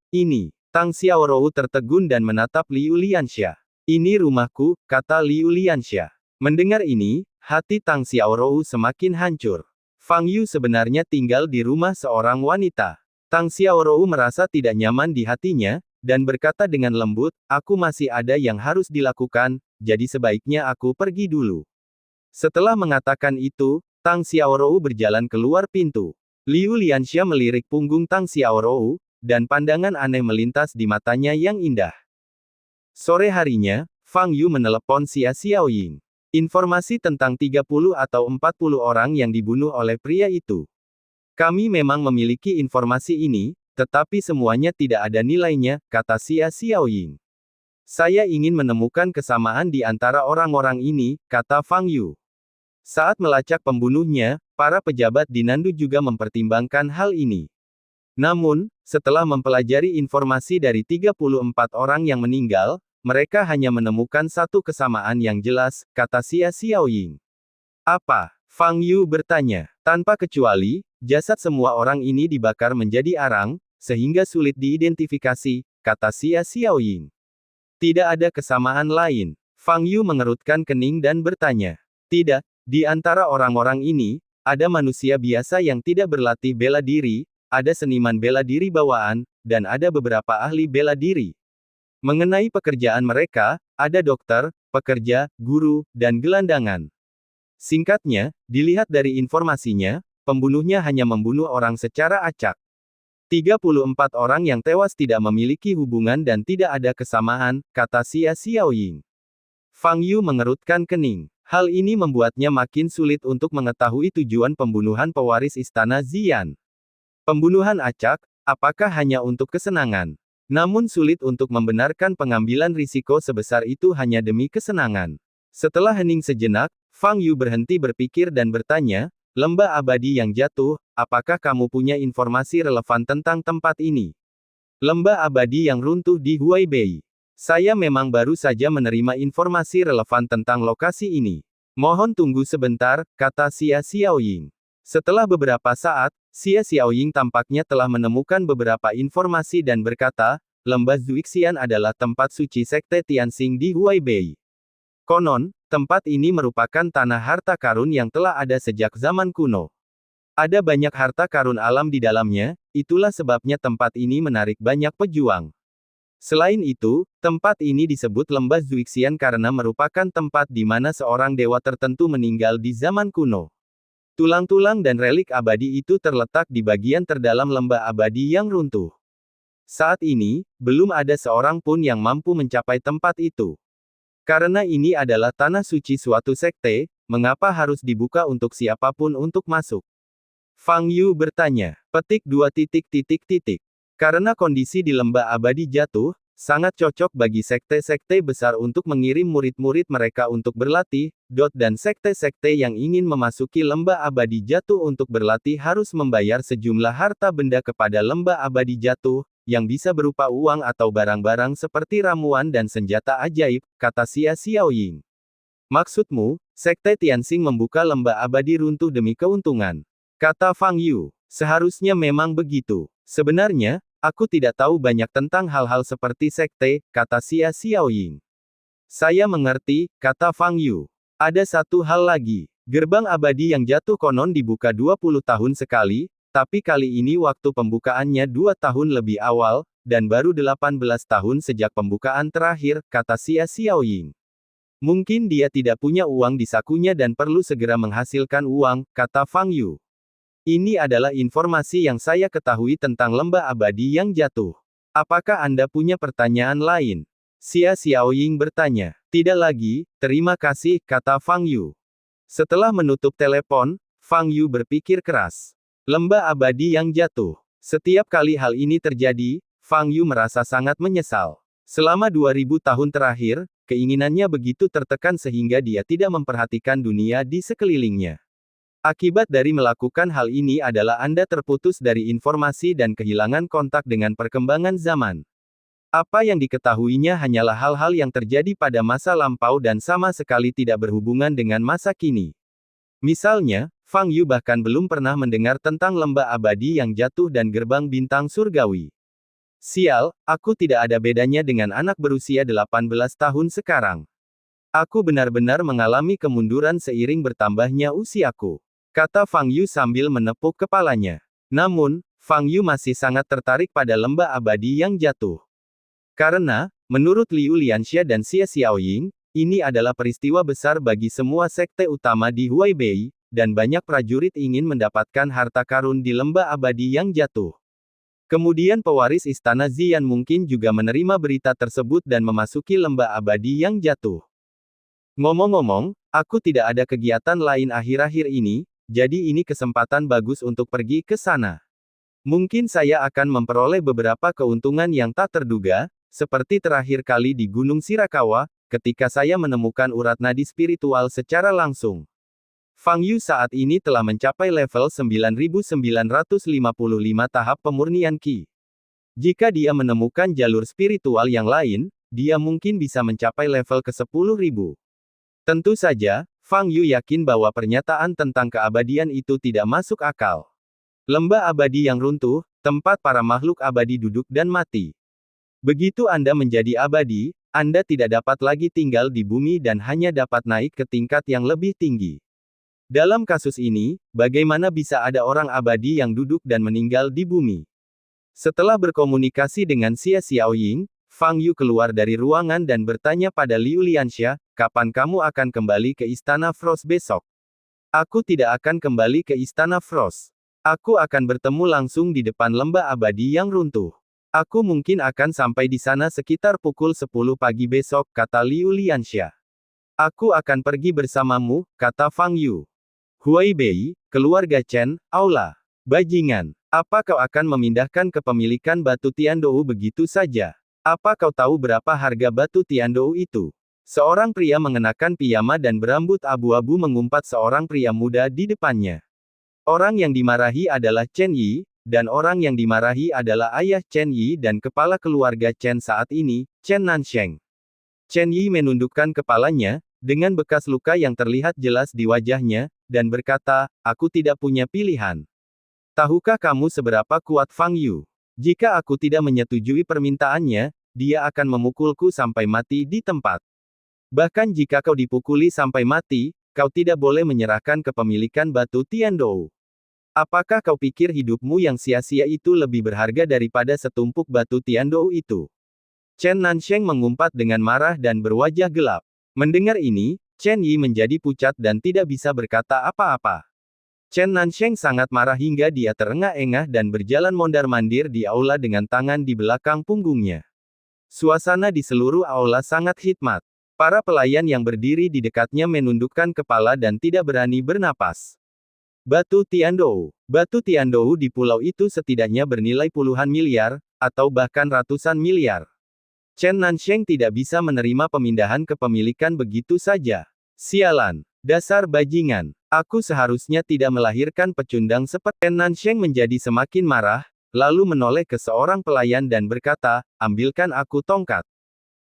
Tang Xiaorou tertegun dan menatap Liu Lianxia. "Ini rumahku," kata Liu Lianxia. Mendengar ini, Hati Tang Xiaorou semakin hancur. Fang Yu sebenarnya tinggal di rumah seorang wanita. Tang Xiaorou merasa tidak nyaman di hatinya, dan berkata dengan lembut, aku masih ada yang harus dilakukan, jadi sebaiknya aku pergi dulu. Setelah mengatakan itu, Tang Xiaorou berjalan keluar pintu. Liu Lianxia melirik punggung Tang Xiaorou, dan pandangan aneh melintas di matanya yang indah. Sore harinya, Fang Yu menelepon Xia Xiaoying. Informasi tentang 30 atau 40 orang yang dibunuh oleh pria itu. Kami memang memiliki informasi ini, tetapi semuanya tidak ada nilainya, kata Xia Xiaoying. Saya ingin menemukan kesamaan di antara orang-orang ini, kata Fang Yu. Saat melacak pembunuhnya, para pejabat di Nandu juga mempertimbangkan hal ini. Namun, setelah mempelajari informasi dari 34 orang yang meninggal, mereka hanya menemukan satu kesamaan yang jelas, kata Xia Xiaoying. Apa? Fang Yu bertanya. Tanpa kecuali, jasad semua orang ini dibakar menjadi arang, sehingga sulit diidentifikasi, kata Xia Xiaoying. Tidak ada kesamaan lain. Fang Yu mengerutkan kening dan bertanya. Tidak, di antara orang-orang ini, ada manusia biasa yang tidak berlatih bela diri, ada seniman bela diri bawaan, dan ada beberapa ahli bela diri. Mengenai pekerjaan mereka, ada dokter, pekerja, guru, dan gelandangan. Singkatnya, dilihat dari informasinya, pembunuhnya hanya membunuh orang secara acak. 34 orang yang tewas tidak memiliki hubungan dan tidak ada kesamaan, kata Xia Xiaoying. Fang Yu mengerutkan kening. Hal ini membuatnya makin sulit untuk mengetahui tujuan pembunuhan pewaris istana Xian. Pembunuhan acak, apakah hanya untuk kesenangan? Namun sulit untuk membenarkan pengambilan risiko sebesar itu hanya demi kesenangan. Setelah hening sejenak, Fang Yu berhenti berpikir dan bertanya, lembah abadi yang jatuh, apakah kamu punya informasi relevan tentang tempat ini? Lembah abadi yang runtuh di Huaibei. Saya memang baru saja menerima informasi relevan tentang lokasi ini. Mohon tunggu sebentar, kata Xia Xiaoying. Setelah beberapa saat, Xia Xiaoying tampaknya telah menemukan beberapa informasi dan berkata, lembah Zuixian adalah tempat suci sekte Tianxing di Huaibei. Konon, tempat ini merupakan tanah harta karun yang telah ada sejak zaman kuno. Ada banyak harta karun alam di dalamnya, itulah sebabnya tempat ini menarik banyak pejuang. Selain itu, tempat ini disebut lembah Zuixian karena merupakan tempat di mana seorang dewa tertentu meninggal di zaman kuno. Tulang-tulang dan relik abadi itu terletak di bagian terdalam lembah abadi yang runtuh. Saat ini, belum ada seorang pun yang mampu mencapai tempat itu. Karena ini adalah tanah suci suatu sekte, mengapa harus dibuka untuk siapapun untuk masuk? Fang Yu bertanya. Petik 2 titik titik titik. Karena kondisi di lembah abadi jatuh, sangat cocok bagi sekte-sekte besar untuk mengirim murid-murid mereka untuk berlatih, dan sekte-sekte yang ingin memasuki lembah abadi jatuh untuk berlatih harus membayar sejumlah harta benda kepada lembah abadi jatuh, yang bisa berupa uang atau barang-barang seperti ramuan dan senjata ajaib, kata Xia Xiaoying. Maksudmu, sekte Tianxing membuka lembah abadi runtuh demi keuntungan? Kata Fang Yu. Seharusnya memang begitu. Sebenarnya, aku tidak tahu banyak tentang hal-hal seperti sekte, kata Xia Xiaoying. Saya mengerti, kata Fang Yu. Ada satu hal lagi. Gerbang abadi yang jatuh konon dibuka 20 tahun sekali, tapi kali ini waktu pembukaannya 2 tahun lebih awal, dan baru 18 tahun sejak pembukaan terakhir, kata Xia Xiaoying. Mungkin dia tidak punya uang di sakunya dan perlu segera menghasilkan uang, kata Fang Yu. Ini adalah informasi yang saya ketahui tentang lembah abadi yang jatuh. Apakah Anda punya pertanyaan lain? Xia Xiaoying bertanya. Tidak lagi, terima kasih, kata Fang Yu. Setelah menutup telepon, Fang Yu berpikir keras. Lembah abadi yang jatuh. Setiap kali hal ini terjadi, Fang Yu merasa sangat menyesal. Selama 2000 tahun terakhir, keinginannya begitu tertekan sehingga dia tidak memperhatikan dunia di sekelilingnya. Akibat dari melakukan hal ini adalah Anda terputus dari informasi dan kehilangan kontak dengan perkembangan zaman. Apa yang diketahuinya hanyalah hal-hal yang terjadi pada masa lampau dan sama sekali tidak berhubungan dengan masa kini. Misalnya, Fang Yu bahkan belum pernah mendengar tentang lembah abadi yang jatuh dan gerbang bintang surgawi. Sial, aku tidak ada bedanya dengan anak berusia 18 tahun sekarang. Aku benar-benar mengalami kemunduran seiring bertambahnya usiaku, kata Fang Yu sambil menepuk kepalanya. Namun, Fang Yu masih sangat tertarik pada lembah abadi yang jatuh. Karena, menurut Liu Lianxia dan Xie Xiaoying, ini adalah peristiwa besar bagi semua sekte utama di Huaibei, dan banyak prajurit ingin mendapatkan harta karun di lembah abadi yang jatuh. Kemudian pewaris istana Ziyan mungkin juga menerima berita tersebut dan memasuki lembah abadi yang jatuh. Ngomong-ngomong, aku tidak ada kegiatan lain akhir-akhir ini, jadi ini kesempatan bagus untuk pergi ke sana. Mungkin saya akan memperoleh beberapa keuntungan yang tak terduga, seperti terakhir kali di Gunung Shirakawa, ketika saya menemukan urat nadi spiritual secara langsung. Fang Yu saat ini telah mencapai level 9955 tahap pemurnian Qi. Jika dia menemukan jalur spiritual yang lain, dia mungkin bisa mencapai level ke-10.000. Tentu saja, Fang Yu yakin bahwa pernyataan tentang keabadian itu tidak masuk akal. Lembah abadi yang runtuh, tempat para makhluk abadi duduk dan mati. Begitu Anda menjadi abadi, Anda tidak dapat lagi tinggal di bumi dan hanya dapat naik ke tingkat yang lebih tinggi. Dalam kasus ini, bagaimana bisa ada orang abadi yang duduk dan meninggal di bumi? Setelah berkomunikasi dengan Xie Xiaoying, Fang Yu keluar dari ruangan dan bertanya pada Liu Lianxia, kapan kamu akan kembali ke Istana Frost besok? Aku tidak akan kembali ke Istana Frost. Aku akan bertemu langsung di depan lembah abadi yang runtuh. Aku mungkin akan sampai di sana sekitar pukul 10 pagi besok, kata Liu Lianxia. Aku akan pergi bersamamu, kata Fang Yu. Huaibei, keluarga Chen, aula. Bajingan, apa kau akan memindahkan kepemilikan batu Tiandou begitu saja? Apa kau tahu berapa harga batu Tiandou itu? Seorang pria mengenakan piyama dan berambut abu-abu mengumpat seorang pria muda di depannya. Orang yang dimarahi adalah Chen Yi, dan orang yang dimarahi adalah ayah Chen Yi dan kepala keluarga Chen saat ini, Chen Nansheng. Chen Yi menundukkan kepalanya, dengan bekas luka yang terlihat jelas di wajahnya, dan berkata, aku tidak punya pilihan. Tahukah kamu seberapa kuat Fang Yu? Jika aku tidak menyetujui permintaannya, dia akan memukulku sampai mati di tempat. Bahkan jika kau dipukuli sampai mati, kau tidak boleh menyerahkan kepemilikan batu Tiandou. Apakah kau pikir hidupmu yang sia-sia itu lebih berharga daripada setumpuk batu Tiandou itu? Chen Nansheng mengumpat dengan marah dan berwajah gelap. Mendengar ini, Chen Yi menjadi pucat dan tidak bisa berkata apa-apa. Chen Nansheng sangat marah hingga dia terengah-engah dan berjalan mondar-mandir di aula dengan tangan di belakang punggungnya. Suasana di seluruh aula sangat khidmat. Para pelayan yang berdiri di dekatnya menundukkan kepala dan tidak berani bernapas. Batu Tiandou. Batu Tiandou di pulau itu setidaknya bernilai puluhan miliar, atau bahkan ratusan miliar. Chen Nansheng tidak bisa menerima pemindahan kepemilikan begitu saja. Sialan. Dasar bajingan. Aku seharusnya tidak melahirkan pecundang seperti. Chen Nansheng menjadi semakin marah, lalu menoleh ke seorang pelayan dan berkata, ambilkan aku tongkat.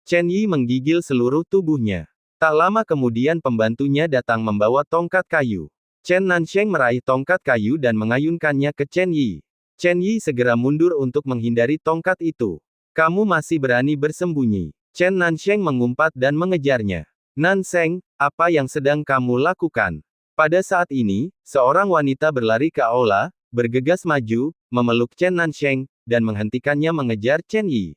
Chen Yi menggigil seluruh tubuhnya. Tak lama kemudian pembantunya datang membawa tongkat kayu. Chen Nansheng meraih tongkat kayu dan mengayunkannya ke Chen Yi. Chen Yi segera mundur untuk menghindari tongkat itu. Kamu masih berani bersembunyi. Chen Nansheng mengumpat dan mengejarnya. Nansheng, apa yang sedang kamu lakukan? Pada saat ini, seorang wanita berlari ke aula, bergegas maju, memeluk Chen Nansheng, dan menghentikannya mengejar Chen Yi.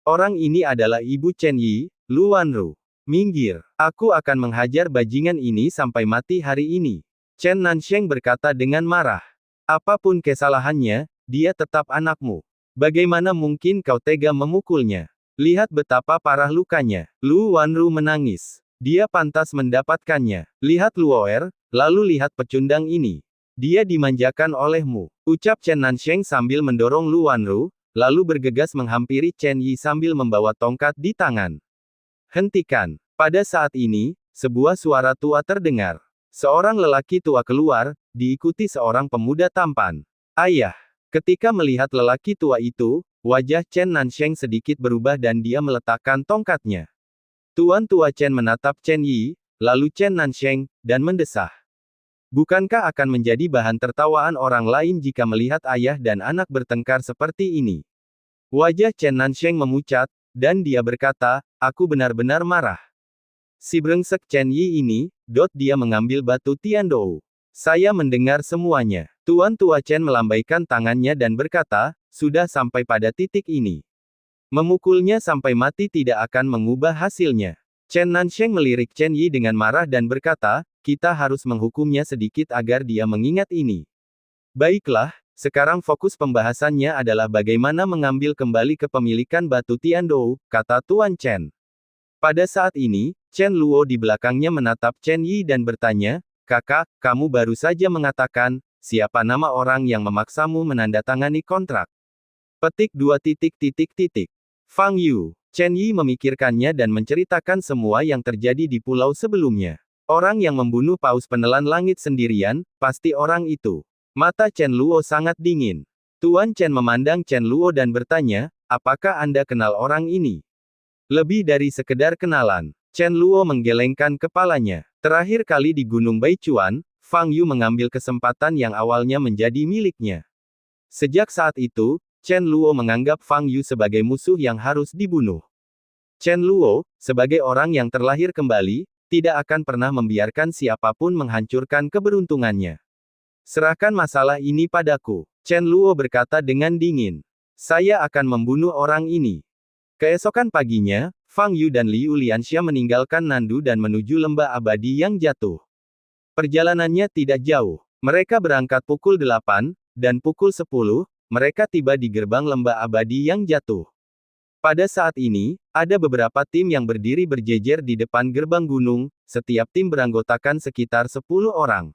Orang ini adalah ibu Chen Yi, Lu Wanru. Minggir, aku akan menghajar bajingan ini sampai mati hari ini. Chen Nansheng berkata dengan marah. Apapun kesalahannya, dia tetap anakmu. Bagaimana mungkin kau tega memukulnya? Lihat betapa parah lukanya. Lu Wanru menangis. Dia pantas mendapatkannya. Lihat Luoer, lalu lihat pecundang ini. Dia dimanjakan olehmu. Ucap Chen Nansheng sambil mendorong Lu Wanru, lalu bergegas menghampiri Chen Yi sambil membawa tongkat di tangan. Hentikan. Pada saat ini, sebuah suara tua terdengar. Seorang lelaki tua keluar, diikuti seorang pemuda tampan. Ayah. Ketika melihat lelaki tua itu, wajah Chen Nansheng sedikit berubah dan dia meletakkan tongkatnya. Tuan tua Chen menatap Chen Yi, lalu Chen Nansheng, dan mendesah. Bukankah akan menjadi bahan tertawaan orang lain jika melihat ayah dan anak bertengkar seperti ini? Wajah Chen Nansheng memucat, dan dia berkata, aku benar-benar marah. Si brengsek Chen Yi ini, dia mengambil batu Tiandou. Saya mendengar semuanya. Tuan Tua Chen melambaikan tangannya dan berkata, sudah sampai pada titik ini. Memukulnya sampai mati tidak akan mengubah hasilnya. Chen Nansheng melirik Chen Yi dengan marah dan berkata, kita harus menghukumnya sedikit agar dia mengingat ini. Baiklah, sekarang fokus pembahasannya adalah bagaimana mengambil kembali kepemilikan batu Tiandou, kata Tuan Chen. Pada saat ini, Chen Luo di belakangnya menatap Chen Yi dan bertanya, kakak, kamu baru saja mengatakan, siapa nama orang yang memaksamu menandatangani kontrak? Petik 2. Fang Yu. Chen Yi memikirkannya dan menceritakan semua yang terjadi di pulau sebelumnya. Orang yang membunuh paus penelan langit sendirian, pasti orang itu. Mata Chen Luo sangat dingin. Tuan Chen memandang Chen Luo dan bertanya, apakah Anda kenal orang ini? Lebih dari sekedar kenalan. Chen Luo menggelengkan kepalanya. Terakhir kali di Gunung Baichuan, Fang Yu mengambil kesempatan yang awalnya menjadi miliknya. Sejak saat itu, Chen Luo menganggap Fang Yu sebagai musuh yang harus dibunuh. Chen Luo, sebagai orang yang terlahir kembali, tidak akan pernah membiarkan siapapun menghancurkan keberuntungannya. Serahkan masalah ini padaku. Chen Luo berkata dengan dingin. Saya akan membunuh orang ini. Keesokan paginya, Fang Yu dan Liu Lianxia meninggalkan Nandu dan menuju lembah abadi yang jatuh. Perjalanannya tidak jauh. Mereka berangkat pukul 8, dan pukul 10, mereka tiba di gerbang lembah abadi yang jatuh. Pada saat ini, ada beberapa tim yang berdiri berjejer di depan gerbang gunung, setiap tim beranggotakan sekitar 10 orang.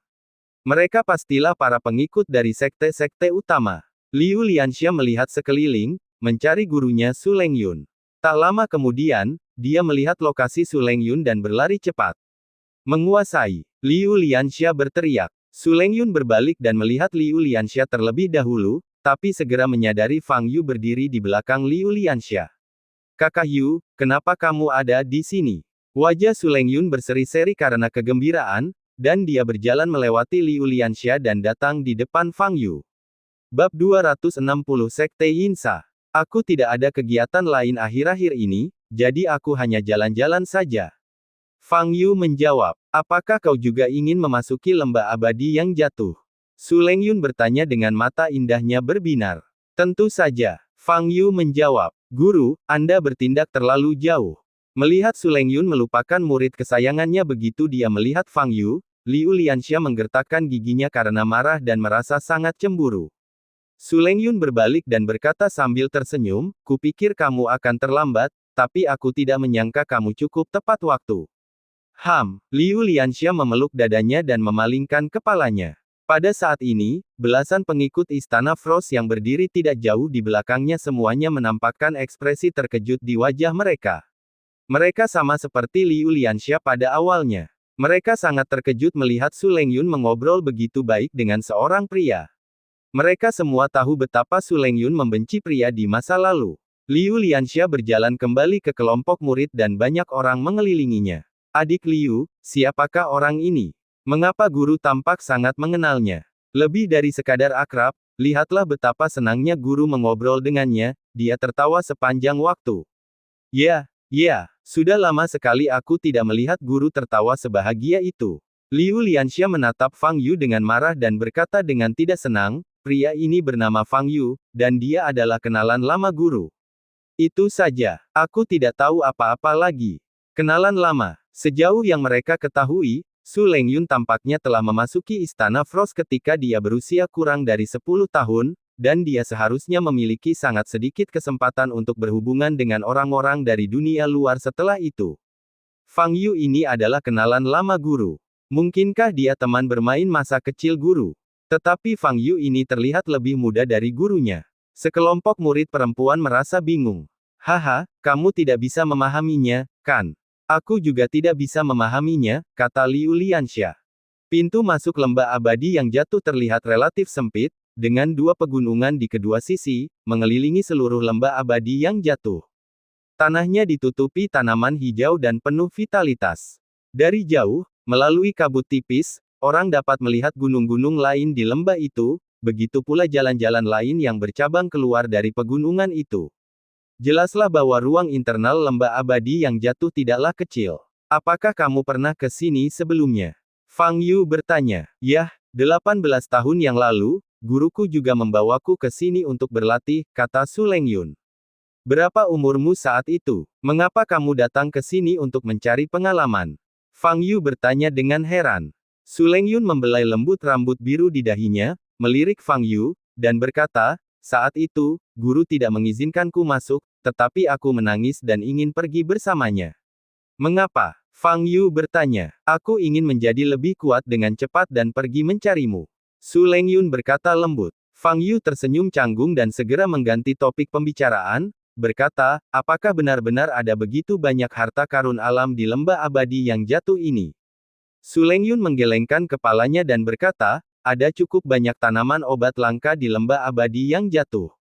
Mereka pastilah para pengikut dari sekte-sekte utama. Liu Lianxia melihat sekeliling, mencari gurunya Su Lengyun. Tak lama kemudian, dia melihat lokasi Su Lengyun dan berlari cepat. Menguasai. Liu Lianxia berteriak. Su Lengyun berbalik dan melihat Liu Lianxia terlebih dahulu, tapi segera menyadari Fang Yu berdiri di belakang Liu Lianxia. Kakak Yu, kenapa kamu ada di sini? Wajah Su Lengyun berseri-seri karena kegembiraan, dan dia berjalan melewati Liu Lianxia dan datang di depan Fang Yu. Bab 260 Sekte Yinsa. Aku tidak ada kegiatan lain akhir-akhir ini, jadi aku hanya jalan-jalan saja. Fang Yu menjawab, apakah kau juga ingin memasuki lembah abadi yang jatuh? Su Lengyun bertanya dengan mata indahnya berbinar. Tentu saja. Fang Yu menjawab, Guru, Anda bertindak terlalu jauh. Melihat Su Lengyun melupakan murid kesayangannya begitu dia melihat Fang Yu, Liu Lianxia menggertakkan giginya karena marah dan merasa sangat cemburu. Su Lengyun berbalik dan berkata sambil tersenyum, kupikir kamu akan terlambat, tapi aku tidak menyangka kamu cukup tepat waktu. Liu Lianxia memeluk dadanya dan memalingkan kepalanya. Pada saat ini, belasan pengikut Istana Frost yang berdiri tidak jauh di belakangnya semuanya menampakkan ekspresi terkejut di wajah mereka. Mereka sama seperti Liu Lianxia pada awalnya. Mereka sangat terkejut melihat Su Lengyun mengobrol begitu baik dengan seorang pria. Mereka semua tahu betapa Su Lengyun membenci pria di masa lalu. Liu Lianxia berjalan kembali ke kelompok murid dan banyak orang mengelilinginya. Adik Liu, siapakah orang ini? Mengapa guru tampak sangat mengenalnya? Lebih dari sekadar akrab, lihatlah betapa senangnya guru mengobrol dengannya, dia tertawa sepanjang waktu. Ya, sudah lama sekali aku tidak melihat guru tertawa sebahagia itu. Liu Lianxia menatap Fang Yu dengan marah dan berkata dengan tidak senang, pria ini bernama Fang Yu, dan dia adalah kenalan lama guru. Itu saja, aku tidak tahu apa-apa lagi. Kenalan lama. Sejauh yang mereka ketahui, Su Lengyun tampaknya telah memasuki Istana Frost ketika dia berusia kurang dari 10 tahun, dan dia seharusnya memiliki sangat sedikit kesempatan untuk berhubungan dengan orang-orang dari dunia luar setelah itu. Fang Yu ini adalah kenalan lama guru. Mungkinkah dia teman bermain masa kecil guru? Tetapi Fang Yu ini terlihat lebih muda dari gurunya. Sekelompok murid perempuan merasa bingung. Haha, kamu tidak bisa memahaminya, kan? Aku juga tidak bisa memahaminya, kata Liu Lianxia. Pintu masuk lembah abadi yang jatuh terlihat relatif sempit, dengan dua pegunungan di kedua sisi, mengelilingi seluruh lembah abadi yang jatuh. Tanahnya ditutupi tanaman hijau dan penuh vitalitas. Dari jauh, melalui kabut tipis, orang dapat melihat gunung-gunung lain di lembah itu, begitu pula jalan-jalan lain yang bercabang keluar dari pegunungan itu. Jelaslah bahwa ruang internal lembah abadi yang jatuh tidaklah kecil. Apakah kamu pernah ke sini sebelumnya? Fang Yu bertanya. Yah, 18 tahun yang lalu, guruku juga membawaku ke sini untuk berlatih, kata Su Lengyun. Berapa umurmu saat itu? Mengapa kamu datang ke sini untuk mencari pengalaman? Fang Yu bertanya dengan heran. Su Lengyun membelai lembut rambut biru di dahinya, melirik Fang Yu, dan berkata, saat itu, guru tidak mengizinkanku masuk, tetapi aku menangis dan ingin pergi bersamanya. Mengapa? Fang Yu bertanya. Aku ingin menjadi lebih kuat dengan cepat dan pergi mencarimu. Su Lengyun berkata lembut. Fang Yu tersenyum canggung dan segera mengganti topik pembicaraan, berkata, apakah benar-benar ada begitu banyak harta karun alam di lembah abadi yang jatuh ini? Su Lengyun menggelengkan kepalanya dan berkata, ada cukup banyak tanaman obat langka di lembah abadi yang jatuh.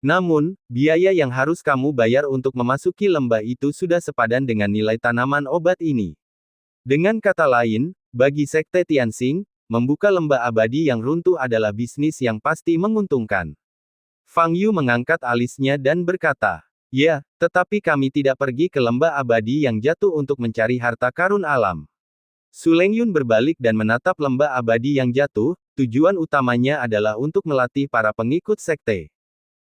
Namun, biaya yang harus kamu bayar untuk memasuki lembah itu sudah sepadan dengan nilai tanaman obat ini. Dengan kata lain, bagi Sekte Tianxing, membuka lembah abadi yang runtuh adalah bisnis yang pasti menguntungkan. Fang Yu mengangkat alisnya dan berkata, ya, tetapi kami tidak pergi ke lembah abadi yang jatuh untuk mencari harta karun alam. Su Lengyun berbalik dan menatap lembah abadi yang jatuh, tujuan utamanya adalah untuk melatih para pengikut sekte.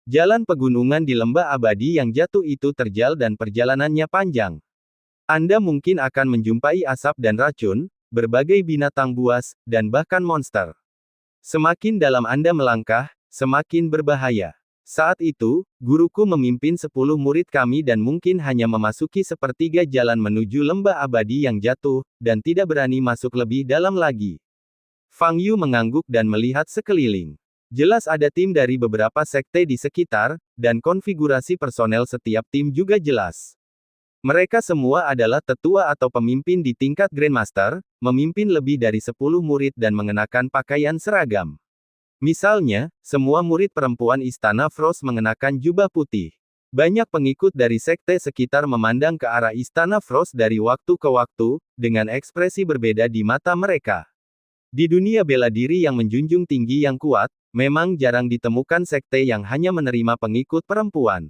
Jalan pegunungan di lembah abadi yang jatuh itu terjal dan perjalanannya panjang. Anda mungkin akan menjumpai asap dan racun, berbagai binatang buas, dan bahkan monster. Semakin dalam Anda melangkah, semakin berbahaya. Saat itu, guruku memimpin 10 murid kami dan mungkin hanya memasuki sepertiga jalan menuju lembah abadi yang jatuh, dan tidak berani masuk lebih dalam lagi. Fang Yu mengangguk dan melihat sekeliling. Jelas ada tim dari beberapa sekte di sekitar, dan konfigurasi personel setiap tim juga jelas. Mereka semua adalah tetua atau pemimpin di tingkat Grandmaster, memimpin lebih dari 10 murid dan mengenakan pakaian seragam. Misalnya, semua murid perempuan Istana Frost mengenakan jubah putih. Banyak pengikut dari sekte sekitar memandang ke arah Istana Frost dari waktu ke waktu, dengan ekspresi berbeda di mata mereka. Di dunia bela diri yang menjunjung tinggi yang kuat, memang jarang ditemukan sekte yang hanya menerima pengikut perempuan.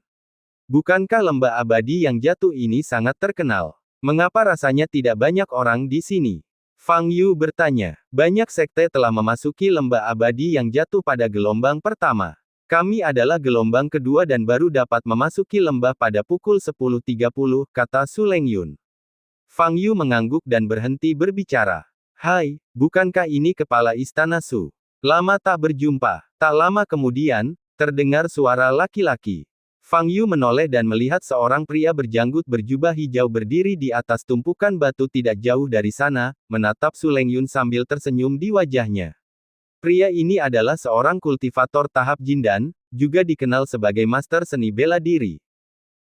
Bukankah lembah abadi yang jatuh ini sangat terkenal? Mengapa rasanya tidak banyak orang di sini? Fang Yu bertanya. Banyak sekte telah memasuki lembah abadi yang jatuh pada gelombang pertama. Kami adalah gelombang kedua dan baru dapat memasuki lembah pada pukul 10.30, kata Su Lengyun. Fang Yu mengangguk dan berhenti berbicara. Hai, bukankah ini kepala istana Su? Lama tak berjumpa. Tak lama kemudian, terdengar suara laki-laki. Fang Yu menoleh dan melihat seorang pria berjanggut berjubah hijau berdiri di atas tumpukan batu tidak jauh dari sana, menatap Su Lengyun sambil tersenyum di wajahnya. Pria ini adalah seorang kultivator tahap Jindan, juga dikenal sebagai master seni bela diri.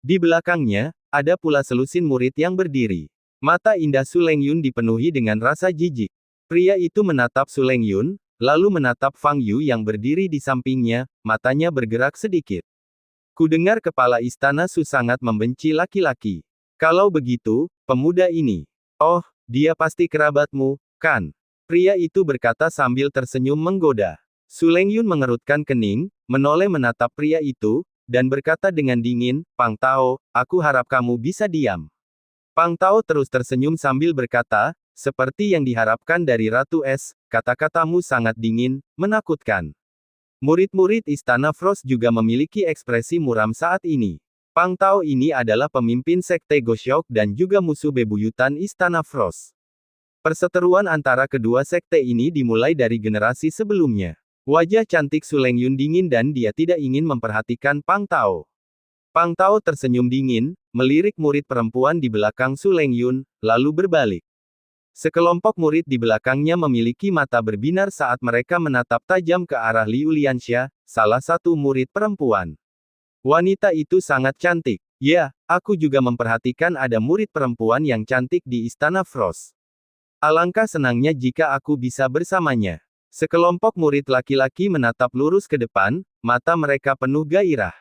Di belakangnya, ada pula selusin murid yang berdiri. Mata indah Su Lengyun dipenuhi dengan rasa jijik. Pria itu menatap Su Lengyun, lalu menatap Fang Yu yang berdiri di sampingnya, matanya bergerak sedikit. Kudengar kepala istana Su sangat membenci laki-laki. Kalau begitu, pemuda ini. Oh, dia pasti kerabatmu, kan? Pria itu berkata sambil tersenyum menggoda. Su Lengyun mengerutkan kening, menoleh menatap pria itu, dan berkata dengan dingin, Pang Tao, aku harap kamu bisa diam. Pang Tao terus tersenyum sambil berkata, seperti yang diharapkan dari Ratu Es, kata-katamu sangat dingin, menakutkan. Murid-murid Istana Frost juga memiliki ekspresi muram saat ini. Pang Tao ini adalah pemimpin sekte Goshok dan juga musuh bebuyutan Istana Frost. Perseteruan antara kedua sekte ini dimulai dari generasi sebelumnya. Wajah cantik Su Lengyun dingin dan dia tidak ingin memperhatikan Pang Tao. Pang Tao tersenyum dingin, melirik murid perempuan di belakang Su Lengyun, lalu berbalik. Sekelompok murid di belakangnya memiliki mata berbinar saat mereka menatap tajam ke arah Liu Lianxia, salah satu murid perempuan. Wanita itu sangat cantik. Ya, aku juga memperhatikan ada murid perempuan yang cantik di Istana Frost. Alangkah senangnya jika aku bisa bersamanya. Sekelompok murid laki-laki menatap lurus ke depan, mata mereka penuh gairah.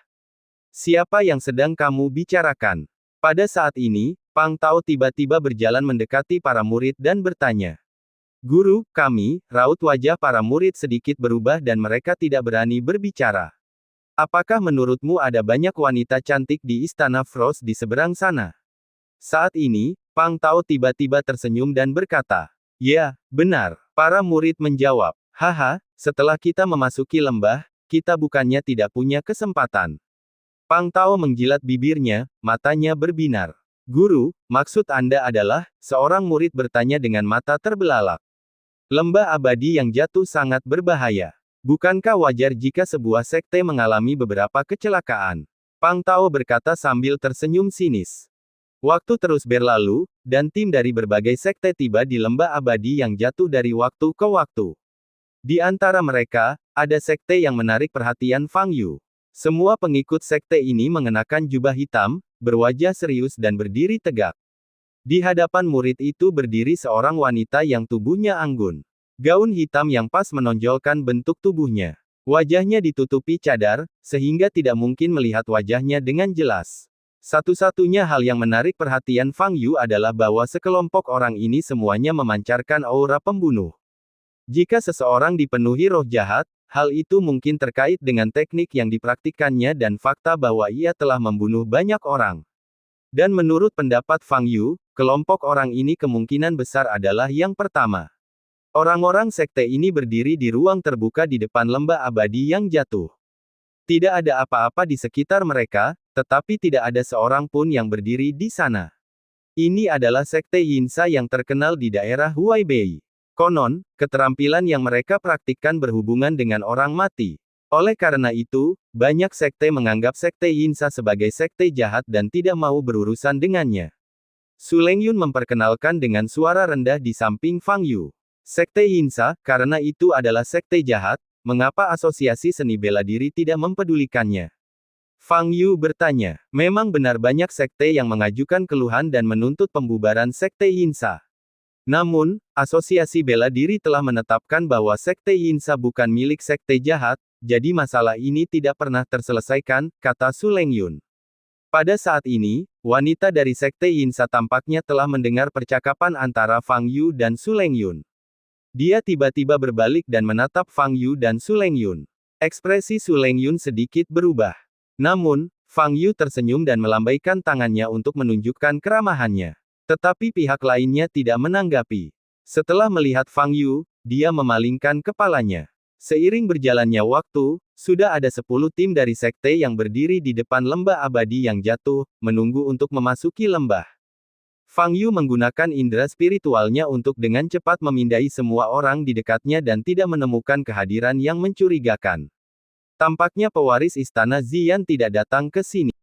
Siapa yang sedang kamu bicarakan? Pada saat ini, Pang Tao tiba-tiba berjalan mendekati para murid dan bertanya. Guru, kami, raut wajah para murid sedikit berubah dan mereka tidak berani berbicara. Apakah menurutmu ada banyak wanita cantik di Istana Frost di seberang sana? Saat ini, Pang Tao tiba-tiba tersenyum dan berkata, "Ya, benar." Para murid menjawab, "Haha, setelah kita memasuki lembah, kita bukannya tidak punya kesempatan." Pang Tao menjilat bibirnya, matanya berbinar. "Guru, maksud Anda adalah?" Seorang murid bertanya dengan mata terbelalak. "Lembah abadi yang jatuh sangat berbahaya. Bukankah wajar jika sebuah sekte mengalami beberapa kecelakaan?" Pang Tao berkata sambil tersenyum sinis. Waktu terus berlalu, dan tim dari berbagai sekte tiba di lembah abadi yang jatuh dari waktu ke waktu. Di antara mereka, ada sekte yang menarik perhatian Fang Yu. Semua pengikut sekte ini mengenakan jubah hitam, berwajah serius dan berdiri tegak. Di hadapan murid itu berdiri seorang wanita yang tubuhnya anggun. Gaun hitam yang pas menonjolkan bentuk tubuhnya. Wajahnya ditutupi cadar, sehingga tidak mungkin melihat wajahnya dengan jelas. Satu-satunya hal yang menarik perhatian Fang Yu adalah bahwa sekelompok orang ini semuanya memancarkan aura pembunuh. Jika seseorang dipenuhi roh jahat, hal itu mungkin terkait dengan teknik yang dipraktikkannya dan fakta bahwa ia telah membunuh banyak orang. Dan menurut pendapat Fang Yu, kelompok orang ini kemungkinan besar adalah yang pertama. Orang-orang sekte ini berdiri di ruang terbuka di depan lembah abadi yang jatuh. Tidak ada apa-apa di sekitar mereka, tetapi tidak ada seorang pun yang berdiri di sana. Ini adalah sekte Yinsa yang terkenal di daerah Huaibei. Konon, keterampilan yang mereka praktikkan berhubungan dengan orang mati. Oleh karena itu, banyak sekte menganggap sekte Yinsa sebagai sekte jahat dan tidak mau berurusan dengannya. Su Lengyun memperkenalkan dengan suara rendah di samping Fang Yu. Sekte Yinsa, karena itu adalah sekte jahat, mengapa asosiasi seni bela diri tidak mempedulikannya? Fang Yu bertanya. Memang benar banyak sekte yang mengajukan keluhan dan menuntut pembubaran sekte Yinsa. Namun, asosiasi bela diri telah menetapkan bahwa sekte Yinsa bukan milik sekte jahat, jadi masalah ini tidak pernah terselesaikan, kata Su Lengyun. Pada saat ini, wanita dari sekte Yinsa tampaknya telah mendengar percakapan antara Fang Yu dan Su Lengyun. Dia tiba-tiba berbalik dan menatap Fang Yu dan Su Lengyun. Ekspresi Su Lengyun sedikit berubah. Namun, Fang Yu tersenyum dan melambaikan tangannya untuk menunjukkan keramahannya. Tetapi pihak lainnya tidak menanggapi. Setelah melihat Fang Yu, dia memalingkan kepalanya. Seiring berjalannya waktu, sudah ada 10 tim dari sekte yang berdiri di depan lembah abadi yang jatuh, menunggu untuk memasuki lembah. Fang Yu menggunakan indera spiritualnya untuk dengan cepat memindai semua orang di dekatnya dan tidak menemukan kehadiran yang mencurigakan. Tampaknya pewaris istana Ziyan tidak datang ke sini.